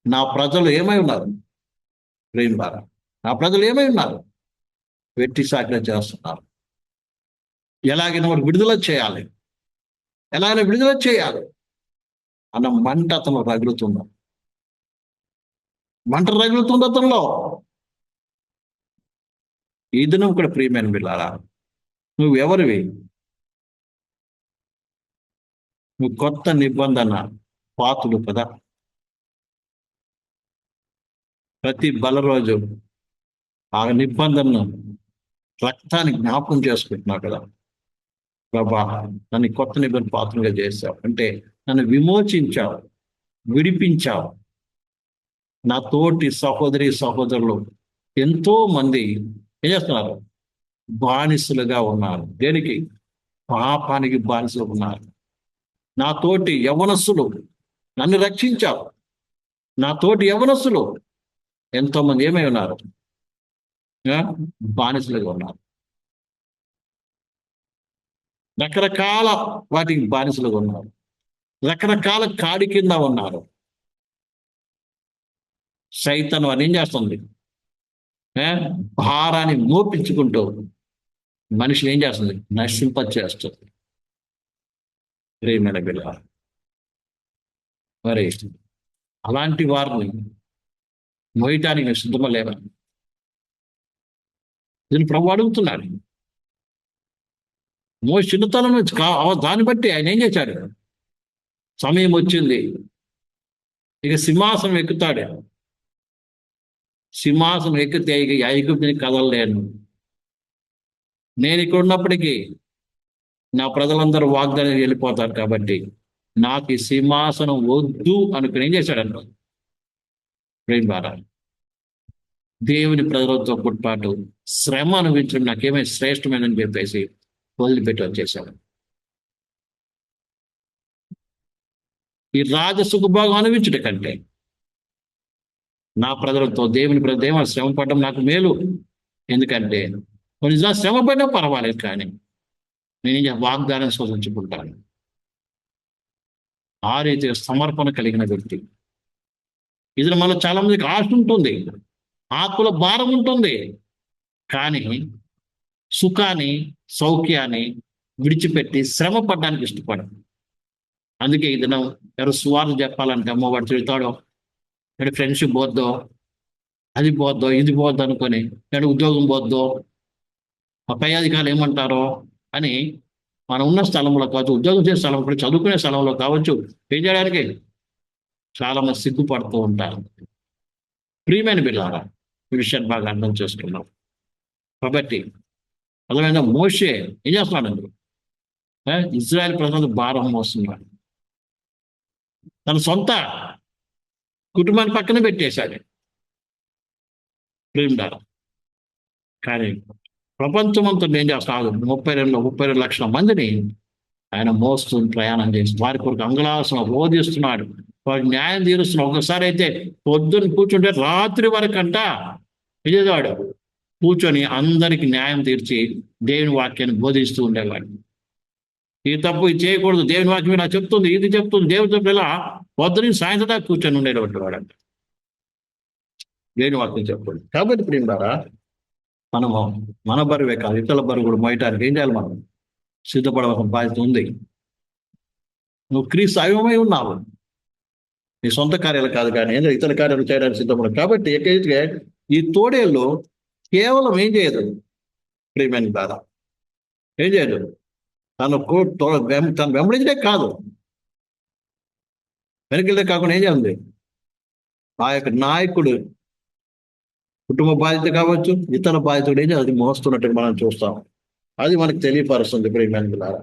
నా ప్రజలు ఏమై ఉన్నారు? ప్రేమ. నా ప్రజలు ఏమై ఉన్నారు? వెట్టి సాకిన చేస్తున్నారు. ఎలాగైనా వారు విడుదల చేయాలి అన్న మంట అతను రగులుతుంది. అతనిలో. ఈ దినం కూడా ప్రియమైన బిడ్డలారా, నువ్వెవరివి? నువ్వు కొత్త నిబంధన పాతులు కదా. ప్రతి బలరోజు ఆ నిబంధనను రక్తాన్ని జ్ఞాపకం చేసుకుంటున్నావు కదా. ప్రభా, నన్ను కొత్త నిబంధన పాత్రగా చేశావు అంటే నన్ను విమోచించావు, విడిపించావు. నా తోటి సహోదరులు ఎంతో మంది ఏం చేస్తున్నారు? బానిసలుగా ఉన్నారు. దేనికి? పాపానికి బానిసలు ఉన్నారు. నా తోటి యవనస్తులు నన్ను రక్షించావు. నా తోటి యవనస్తులు ఎంతో మంది ఏమై ఉన్నారు? బానిసలుగా ఉన్నారు. రకరకాల వాటికి బానిసలుగా ఉన్నారు. రకరకాల కాడి కింద ఉన్నారు. సైతాను అని ఏం చేస్తుంది? భారాన్ని మోపించుకుంటూ మనిషిని ఏం చేస్తుంది? నశింపచేస్తుంది. ప్రేమైన బిడ్డ, మరి అలాంటి వారిని మోయటానికి నేను సిద్ధమా లేవా? దీన్ని ప్రభు అడుగుతున్నాడు. చిన్నతనం నుంచి దాన్ని బట్టి ఆయన ఏం చేశాడు? సమయం వచ్చింది, ఇక సింహాసనం ఎక్కుతాడు. సింహాసనం ఎక్కితే ఇక ఐగుప్తుని కదలలేను. నేను ఇక్కడ ఉన్నప్పటికీ నా ప్రజలందరూ వాగ్దానం వెళ్ళిపోతారు. కాబట్టి నాకు ఈ సింహాసనం వద్దు అనుకుని ఏం చేశాడంట? ప్రేమ ద్వారా దేవుని ప్రజలతో పుట్టాటు శ్రమ అనుభవించడం నాకేమై శ్రేష్టమైనని చెప్పేసి వదిలిపెట్టి వచ్చేసాడు. ఈ రాజసుఖభోగం అనుభవించుట కంటే నా ప్రజలతో దేవుని శ్రమ పడడం నాకు మేలు. ఎందుకంటే కొన్నిసార్లు శ్రమ పడినా పర్వాలేదు, కానీ నేను వాగ్దానం శోధించుకుంటాను. ఆ రీతిగా సమర్పణ కలిగిన వ్యక్తి. ఇది మనలో చాలా మందికి ఆశ ఉంటుంది, ఆకుల భారం ఉంటుంది, కానీ సుఖాన్ని సౌఖ్యాన్ని విడిచిపెట్టి శ్రమ పడడానికి ఇష్టపడదు. అందుకే ఈ దినం ఎవరు సువార్త చెప్పాలంటే అమ్మవాడు తిడతాడో, ఎక్కడ ఫ్రెండ్షిప్ పోద్దో, అది పోద్దో, ఇది పోద్దో అనుకొని, ఎక్కడ ఉద్యోగం పోద్దో, మా పై అధికారులు ఏమంటారో అని మనం ఉన్న స్థలంలో కావచ్చు, ఉద్యోగం చేసే స్థలం కూడా, చదువుకునే స్థలంలో కావచ్చు, ఏం చేయడానికి చాలా మంది సిగ్గుపడుతూ ఉంటారు. ప్రియమైన బిడ్డలారా, ఈ విషయాన్ని బాగా అర్థం చేసుకున్నాం. కాబట్టి అర్థమైన మోషే ఏం చేస్తున్నాడు? ఇజ్రాయెల్ ప్రజలకు భారం మోస్తున్నాడు. తన సొంత కుటుంబాన్ని పక్కన పెట్టేశాడు. ప్రేమిడారు. కానీ ప్రపంచమంతా ఏం చేస్తాడు? 32 లక్షల మందిని ఆయన మోస్తూ ప్రయాణం చేసి వారి కొరకు అంగలాసన బోధిస్తున్నాడు, వారికి న్యాయం తీరుస్తున్నాడు. ఒకసారి అయితే పొద్దున్న కూర్చుంటే రాత్రి వరకంట విజయవాడు కూర్చొని అందరికి న్యాయం తీర్చి దేవుని వాక్యాన్ని బోధిస్తూ ఉండేవాడు. ఈ తప్పు ఇది చేయకూడదు, దేవుని వాక్యం ఇలా చెప్తుంది, ఇది చెప్తుంది, దేవుని తప్పు ఇలా పొద్దున సాయంత్రం దాకా కూర్చొని ఉండేటువంటి వాడంట. దేవుని వాక్యం చెప్పండి. కాబట్టి ప్రియులారా, మనము మన బరువే కాదు, ఇతరుల బరువు కూడా మోయటానికి ఏం చేయాలి? మనం సిద్ధపడవలసిన బాధ్యత ఉంది. నువ్వు క్రీస్తు అవయవమై ఉన్నావు. నీ సొంత కార్యాలు కాదు, కానీ ఏదో ఇతర కార్యాలు చేయడానికి సిద్ధపడదు. కాబట్టి ఎక్కడైతే ఈ తోడేళ్ళు కేవలం ఏం చేయదు? ప్రియమైన బాధ ఏం చేయదు? తను వెంబడించడే కాదు, వెనకెళ్ళే కాకుండా ఏం చేస్తుంది? ఆ యొక్క నాయకుడు కుటుంబ బాధ్యత కావచ్చు, ఇతర బాధ్యత కూడా ఏం చేయాలి? అది మోస్తున్నట్టు మనం చూస్తాం. అది మనకు తెలియపరుస్తుంది ప్రియమైన బిడ్డలారా.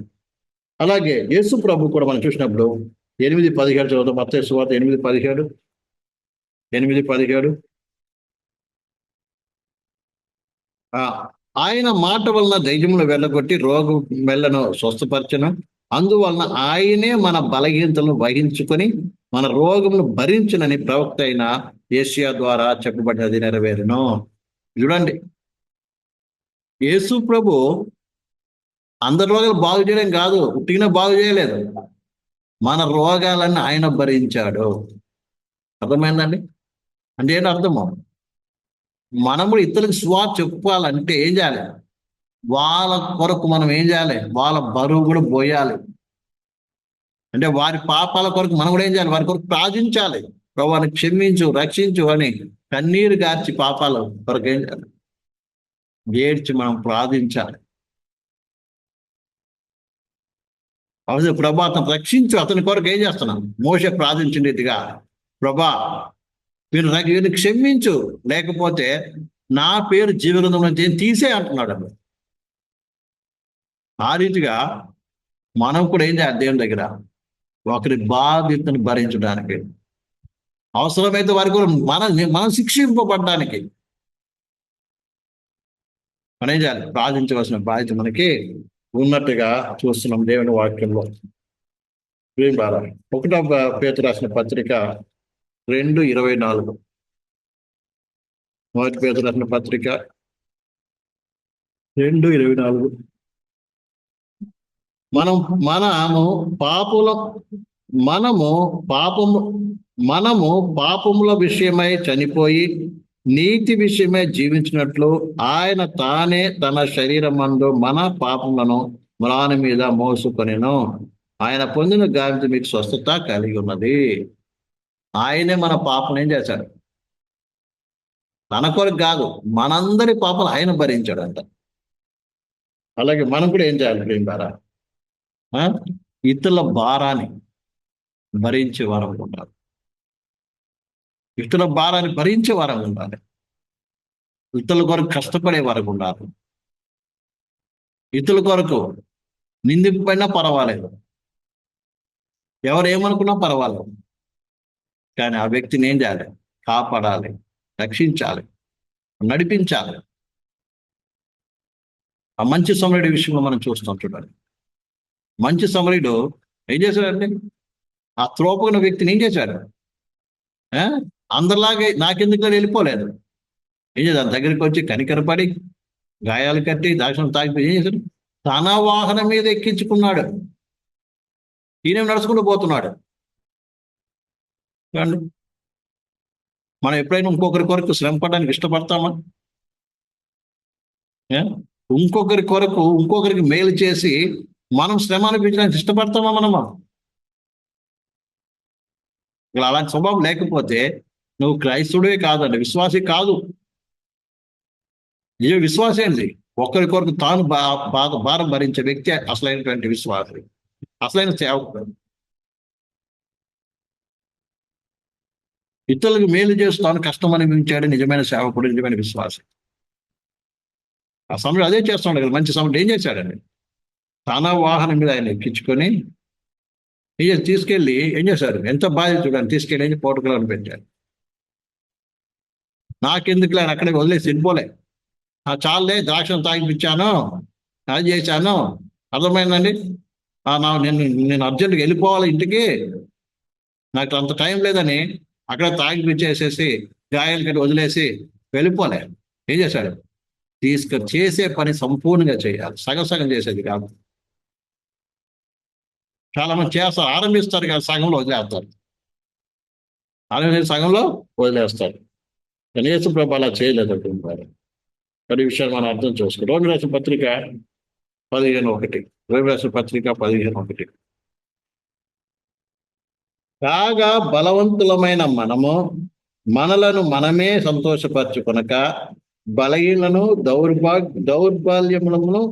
అలాగే యేసు ప్రభు కూడా మనం చూసినప్పుడు 8:17 చదువుతాం. మత్తయి సువార్త 8:17. ఆయన మాట వలన దైత్యములు వెళ్ళగొట్టి రోగం మెల్లను స్వస్థపరచను. అందువలన ఆయనే మన బలహీనతలను వహించుకొని మన రోగమును భరించునని ప్రవక్త అయిన యేషయా ద్వారా చెప్పబడినది నెరవేరును. చూడండి, యేసు ప్రభు అందరి రోగాలు బాగు చేయడం కాదు, ఉట్టిగా బాగు చేయలేదు, మన రోగాలన్నీ ఆయన భరించాడు. అర్థమైందండి? అంటే ఏంటి అర్థము? మనము ఇతరులకు సువార్త చెప్పాలంటే ఏం చేయాలి? వాళ్ళ కొరకు మనం ఏం చేయాలి? వాళ్ళ బరువు కూడా పోయాలి. అంటే వారి పాపాల కొరకు మనం కూడా ఏం చేయాలి? వారి కొరకు ప్రార్థించాలి. ప్రభువాన్ని క్షమించు, రక్షించు అని కన్నీరు గార్చి పాపాల కొరకు ఏం చేయాలి? ఏడ్చి మనం ప్రార్థించాలి. అవును ప్రభా, అతను రక్షించు, అతని కొరకు ఏం చేస్తున్నాం? మోషే ప్రార్థించిన రీతిగా, ప్రభా వీరిని క్షమించు, లేకపోతే నా పేరు జీవగ్రంథంలో తీసే అంటున్నాడు. ఆ రీతిగా మనం కూడా ఏం చేయాలి? దేవుని దగ్గర ఒకరి బాధ్యతను భరించడానికి, అవసరమైతే వారి కూడా మనం శిక్షింపబడడానికి మనం ఏం చేయాలి? ప్రార్థించవలసిన బాధ్యత మనకి ఉన్నట్టుగా చూస్తున్నాం దేవుని వాక్యంలో. ప్రియులారా, 1 పేతురు రాసిన పత్రిక 2:24. 1 పేతురు రాసిన పత్రిక 2:24. మనము పాపుల మనము పాపము మనము పాపముల విషయమై చనిపోయి నీతి విషయమై జీవించినట్లు ఆయన తానే తన శరీరమందు మన పాపములను మ్రాని మీద మోసుకొనెను. ఆయన పొందిన గాయంతో మీకు స్వస్థత కలిగి ఉన్నది. ఆయనే మన పాపం ఏం చేశాడు? తన కొరకు కాదు, మనందరి పాపలు ఆయన భరించాడంట. అలాగే మనం కూడా ఏం చేయాలి ప్రియులారా? ఇతరుల భారాన్ని భరించే వారం ఉండాలి. ఇతరుల భారాన్ని భరించే వారం ఉండాలి. ఇతరుల కొరకు కష్టపడే వారికి ఉండాలి. ఇతరుల కొరకు నిందింపైనా పర్వాలేదు, ఎవరు ఏమనుకున్నా పర్వాలేదు, కానీ ఆ వ్యక్తిని ఏం చేయాలి? కాపాడాలి, రక్షించాలి, నడిపించాలి. ఆ మంచి సమరుడి విషయంలో మనం చూస్తాం. చూడండి, మంచి సమరుడు ఏం చేశాడంటే, ఆ త్రోపగిన వ్యక్తిని ఏం చేశాడు? అందరిలాగే నాకెందుకు వెళ్ళిపోలేదు. ఏం చేశాడు? దగ్గరికి వచ్చి కనికరపడి గాయాలు కట్టి దాక్షణం తాగి ఏం చేశాడు? తన వాహనం మీద ఎక్కించుకున్నాడు. ఈయన నడుచుకుంటూ పోతున్నాడు. మనం ఎప్పుడైనా ఇంకొకరి కొరకు శ్రమ పడడానికి ఇష్టపడతామా? ఇంకొకరి కొరకు ఇంకొకరికి మేలు చేసి మనం శ్రమ అనిపించడానికి ఇష్టపడతామా మనమా? ఇలా అలాంటి స్వభావం లేకపోతే నువ్వు క్రైస్తవుడే కాదండి, విశ్వాసి కాదు. ఏ విశ్వాసం ఏంటి? ఒకరి కొరకు తాను భారం భరించే వ్యక్తి అసలైనటువంటి విశ్వాసి, అసలైన సేవకుడు. ఇతరులకు మేలు చేస్తూ తాను కష్టం అనిపించాడు నిజమైన సేవకుడు, నిజమైన విశ్వాసి. ఆ సమయంలో అదే చేస్తున్నాడు కదా. మంచి సమయంలో ఏం చేశాడండి? తన వాహనం మీద ఆయన ఎక్కించుకొని తీసుకెళ్ళి ఏం చేశారు? ఎంత బాధ్యత చూడండి. తీసుకెళ్ళి పోటుకలను పెట్టారు. నాకెందుకు ఆయన అక్కడికి వదిలేసి వెళ్ళిపోలే. చాలే, ద్రాక్షను తాగిపించాను, అది చేశాను, అర్థమైందండి. నేను అర్జెంటుగా వెళ్ళిపోవాలి ఇంటికి, నాకు అంత టైం లేదని అక్కడ తాగిపించేసేసి గాయాలు కట్టి వదిలేసి వెళ్ళిపోలే. ఏం చేశాడు? చేసే పని సంపూర్ణంగా చేయాలి, సగం చేసేది కాదు. చాలా మంది చేస్తారు, ఆరంభిస్తారు కదా, సగంలో వదిలేస్తారు. సగంలో వదిలేస్తారు. కానీ యేసు ప్రభు అలా చేయలేదంటున్నారు. ఈ విషయాన్ని మనం అర్థం చేసుకోవాలి. రోమి రాసిన పత్రిక 15:1. రోమి రాసిన పత్రిక 15:1. కాగా బలవంతులమైన మనము మనలను మనమే సంతోషపరచుకొనక బలహీనలను దౌర్బల్యములను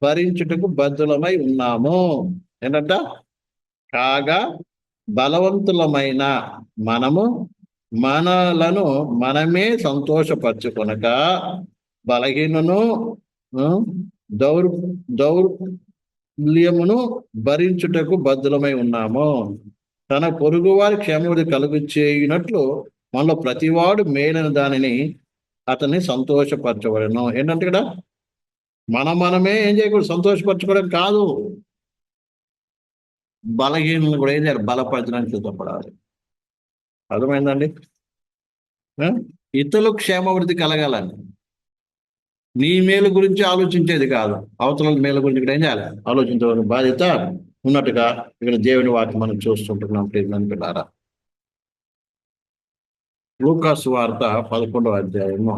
భరించుటకు బద్ధులమై ఉన్నాము. ఏంటంట? కాగా బలవంతులమైన మనము మనలను మనమే సంతోషపరచుకొనక బలహీనను దౌర్బల్యమును భరించుటకు బద్ధులమై ఉన్నాము. తన పొరుగువారి క్షేమవృద్ధి కలుగు చేయునట్లు మనలో ప్రతివాడు మేలైన దానిని అతన్ని సంతోషపరచబడను. ఏంటంటే ఇక్కడ మనమే ఏం చేయకూడదు? సంతోషపరచుకోవడం కాదు, బలహీనలు కూడా ఏం చేయాలి? బలపరచడానికి సిద్ధపడాలి. అర్థమైందండి? ఇతరులు క్షేమవృద్ధి కలగాలని, నీ మేలు గురించి ఆలోచించేది కాదు, అవతల మేలు గురించి కూడా ఏం చేయాలి? ఆలోచించవలసిన బాధ్యత ఉన్నట్టుగా ఇక్కడ దేవుని వాక్యం మనం చూస్తుంటున్నాం. పిల్లారా, లూకా సువార్త 11వ అధ్యాయము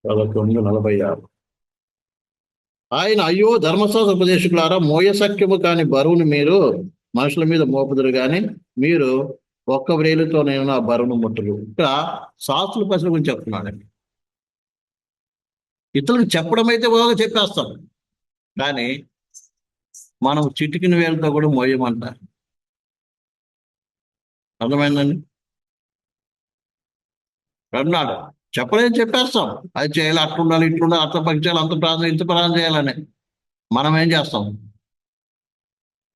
11:46. ఆయన, అయ్యో ధర్మశాస్త్ర ఉపదేశకులారా, మోయశక్యము కాని బరువును మీరు మనుషుల మీద మోపుదురు కానీ మీరు ఒక్క వ్రేలుతో నేను ఆ బరువును ముట్టరు. ఇక్కడ శాస్త్రుల ప్రశ్న గురించి చెప్తున్నాడండి. ఇతరులకు చెప్పడం అయితే బాగా చెప్పేస్తాం, కానీ మనం చిటికిన వేలతో కూడా మోయమంటారు. అర్థమైందండి? అన్నాడు, చెప్పలేదు, చెప్పేస్తాం. అది చేయాలి, అట్లుండాలి, ఇట్లుండాలి, అట్లా పని చేయాలి, అంత ప్రాణం, ఇంత ప్రాణం చేయాలని. మనం ఏం చేస్తాం?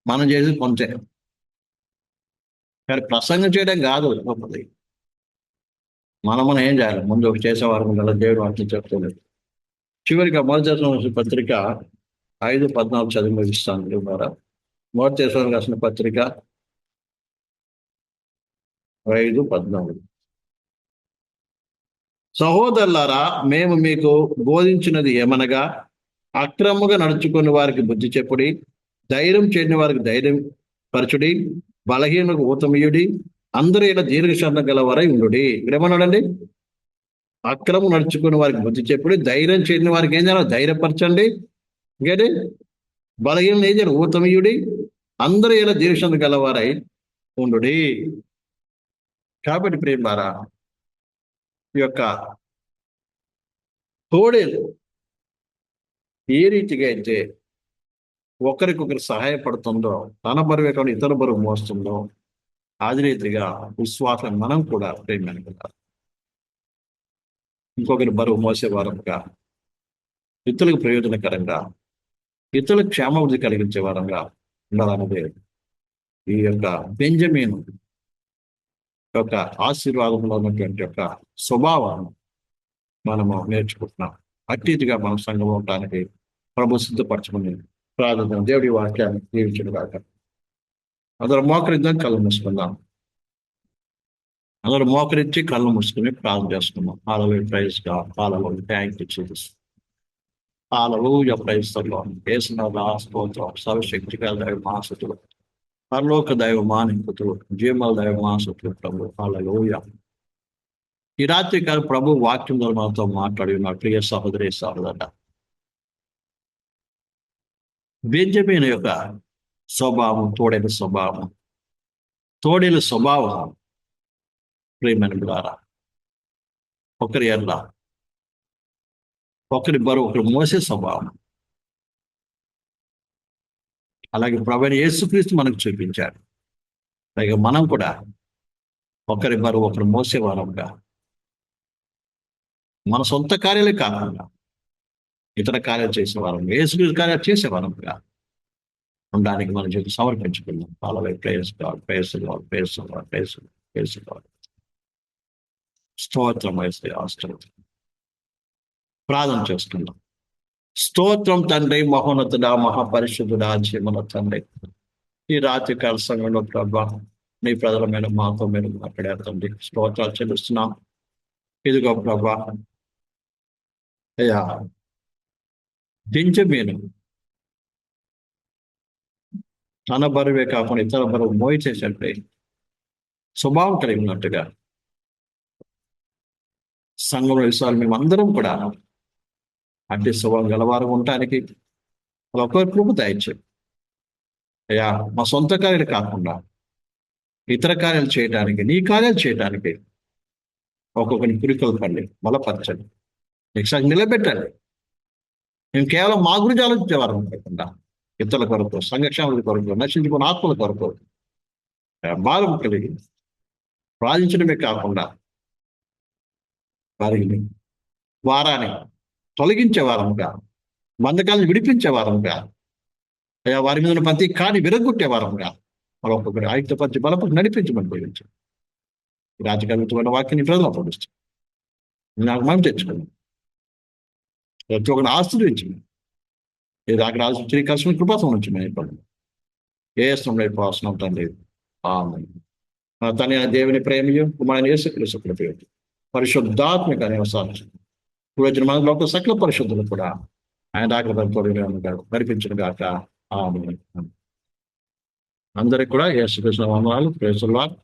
మనం చేసి కొంచెం, కానీ ప్రసంగం చేయడం కాదు గొప్పది. మనం ఏం చేయాలి? ముందు ఒక చేసేవారు దేవుడు అట్లా చెప్తుంది. చివరిగా మొదటి దశలోని పత్రిక 5:14 చదివి ముగిస్తాను ద్వారా. మొదటి దశలోని రాసిన పత్రిక 5:14. సహోదరులారా, మేము మీకు బోధించినది ఏమనగా, అక్రముగా నడుచుకుని వారికి బుద్ధి చెప్పుడి, ధైర్యం చేయని వారికి ధైర్యం పరచుడి, బలహీనకు ఊతమియుడి, అందరూ ఇలా దీర్ఘశాంతం గలవారై ఉండుడి. ఇక్కడ ఏమన్నాడండి? అక్రమం నడుచుకుని వారికి బుద్ధి చెప్పుడి, ధైర్యం చేయని వారికి ఏం చేయాలి? ధైర్యపరచండి. ఇంకేంటి? బలహీన ఏం చేయాలి? ఊతమియుడి, అందరూ ఇలా దీర్ఘశాంతం గలవారై ఉండుడి. కాబట్టి ప్రేమారా, ఈ యొక్క తోడేలు ఏ రీతిగా అయితే ఒకరికొకరు సహాయపడుతుందో, తన బరువే కాకుండా ఇతర బరువు మోస్తుందో, అదే రీతిగా విశ్వాసం మనం కూడా ప్రేమ ఇంకొకరి బరువు మోసే వారంగా, ఇతరులకు ప్రయోజనకరంగా, ఇతరులకు క్షేమాభివృద్ధి కలిగించే వారంగా ఉండాలన్నదే ఈ యొక్క బెంజమీన్ యొక్క ఆశీర్వాదంలో ఉన్నటువంటి యొక్క స్వభావాన్ని మనము నేర్చుకుంటున్నాం. అట్టిగా మనం సంఘం ఉండటానికి ప్రభు సిద్ధపరచుకుని ప్రార్థన. దేవుడి వాక్యాన్ని దీవించడు కాక. అందరూ మోకరిద్దాం, కళ్ళు మూసుకుందాం. అందరూ మోకరించి కళ్ళు మూసుకుని ప్రార్థన చేసుకుందాం. Hallelujah, praise God, hallelujah, thank you Jesus, hallelujah, praise the Lord. యేసునాథ స్తోత్రం. సర్వశక్తి గల దైవ మహాసతుడు, పరలోక దైవ మానికుతుడు, జీవముల దైవ మహాసతుడు ప్రభు, హల్లెలూయా. ఈ రాత్రి కాదు ప్రభు వాక్యం ద్వారా మనతో మాట్లాడి ఉన్న ప్రియ సహోదరి సహోదరుడా, బెంజమీను యొక్క స్వభావం, తోడేలు స్వభావం ప్రేమని ద్వారా ఒకరి ఎర్ర, ఒకరి బరువు ఒకరు మోసే స్వభావం. అలాగే ప్రభువైన యేసుక్రీస్తు మనకు చూపించాడు. అలాగే మనం కూడా ఒకరి బరువు ఒకరు మోసేవారంగా, మన సొంత కార్యాలే కాకుండా ఇతర కార్యాలు చేసేవారం, యేసుక్రీస్తు కార్యాలు చేసేవారంగా ఉండడానికి మనం చెప్పి సమర్పించుకుందాం. Hallelujah, praise God, praise God, praise God, praise God, praise God. స్తోత్రం యేసయ్యా, స్తోత్రం. ప్రార్థన చేసుకుందాం. స్తోత్రం తండ్రి, మహోన్నతుడా, మహాపరిశుద్ధుడా, జీవన తండ్రి, ఈ రాత్రి కాల సమయంలో ప్రభా నీ ప్రజలమైన మాతో మీరు మాట్లాడారు తండ్రి. స్తోత్రాలు చెల్లిస్తున్నాం. ఇదిగో ప్రభా, అయ్యా బెంజమీను తన బరువే కాకుండా ఇతర బరువు మోయించేసంటే స్వభావం కలిగి ఉన్నట్టుగా సంఘంలో విశ్వాసం మేమందరం కూడా అట్టి స్వభావం గలవారు ఉండటానికి ఒకరి కృప దయచేయి అయ్యా. మా సొంత కార్యాలు కాకుండా ఇతర కార్యాలు చేయడానికి, నీ కార్యాలు చేయడానికి ఒక్కొక్కరిని పురికలు పండి బలపరచండి, నీకు నిలబెట్టండి. మేము కేవలం మా గురించి ఆలోచించేవారు కాకుండా ఇతరుల కొరకు, సంఘక్షేమాల కొరకు, నశించుకున్న ఆత్మల కొరకు భారం కలిగి ప్రార్థించడమే కాకుండా వారిని వారాన్ని తొలగించే వారంగా, బంధకాలను విడిపించే వారంగా, వారి మీద ప్రతి కాని విరగొట్టే వారంగా మరొకరి ఆయుక్తపరిచి బలపరిచి నడిపించమని పోయించు. రాజకీయ వాక్యాన్ని ప్రజలు పొడుస్తుంది. నాకు మనం తెచ్చుకున్నాం, ప్రతి ఒక్కరిని ఆశ్రయించింది. ఇది అక్కడ ఆశ్రయించి కలిసి కృపాసం నుంచి మేము ఇప్పుడు ఏ శ్రమం తండ్రి. తన దేవుని ప్రేమయు కుమారుని యేసుక్రీస్తు కృపయు పరిశుద్ధాత్మక నివసాలు ప్రయోజన మనలో సకల పరిశుద్ధులు కూడా ఆయన దాకా నడిపించిన గాక. ఆమేన్. అందరికి కూడా యేసుక్రీస్తు వందనాలు. Praise the lord.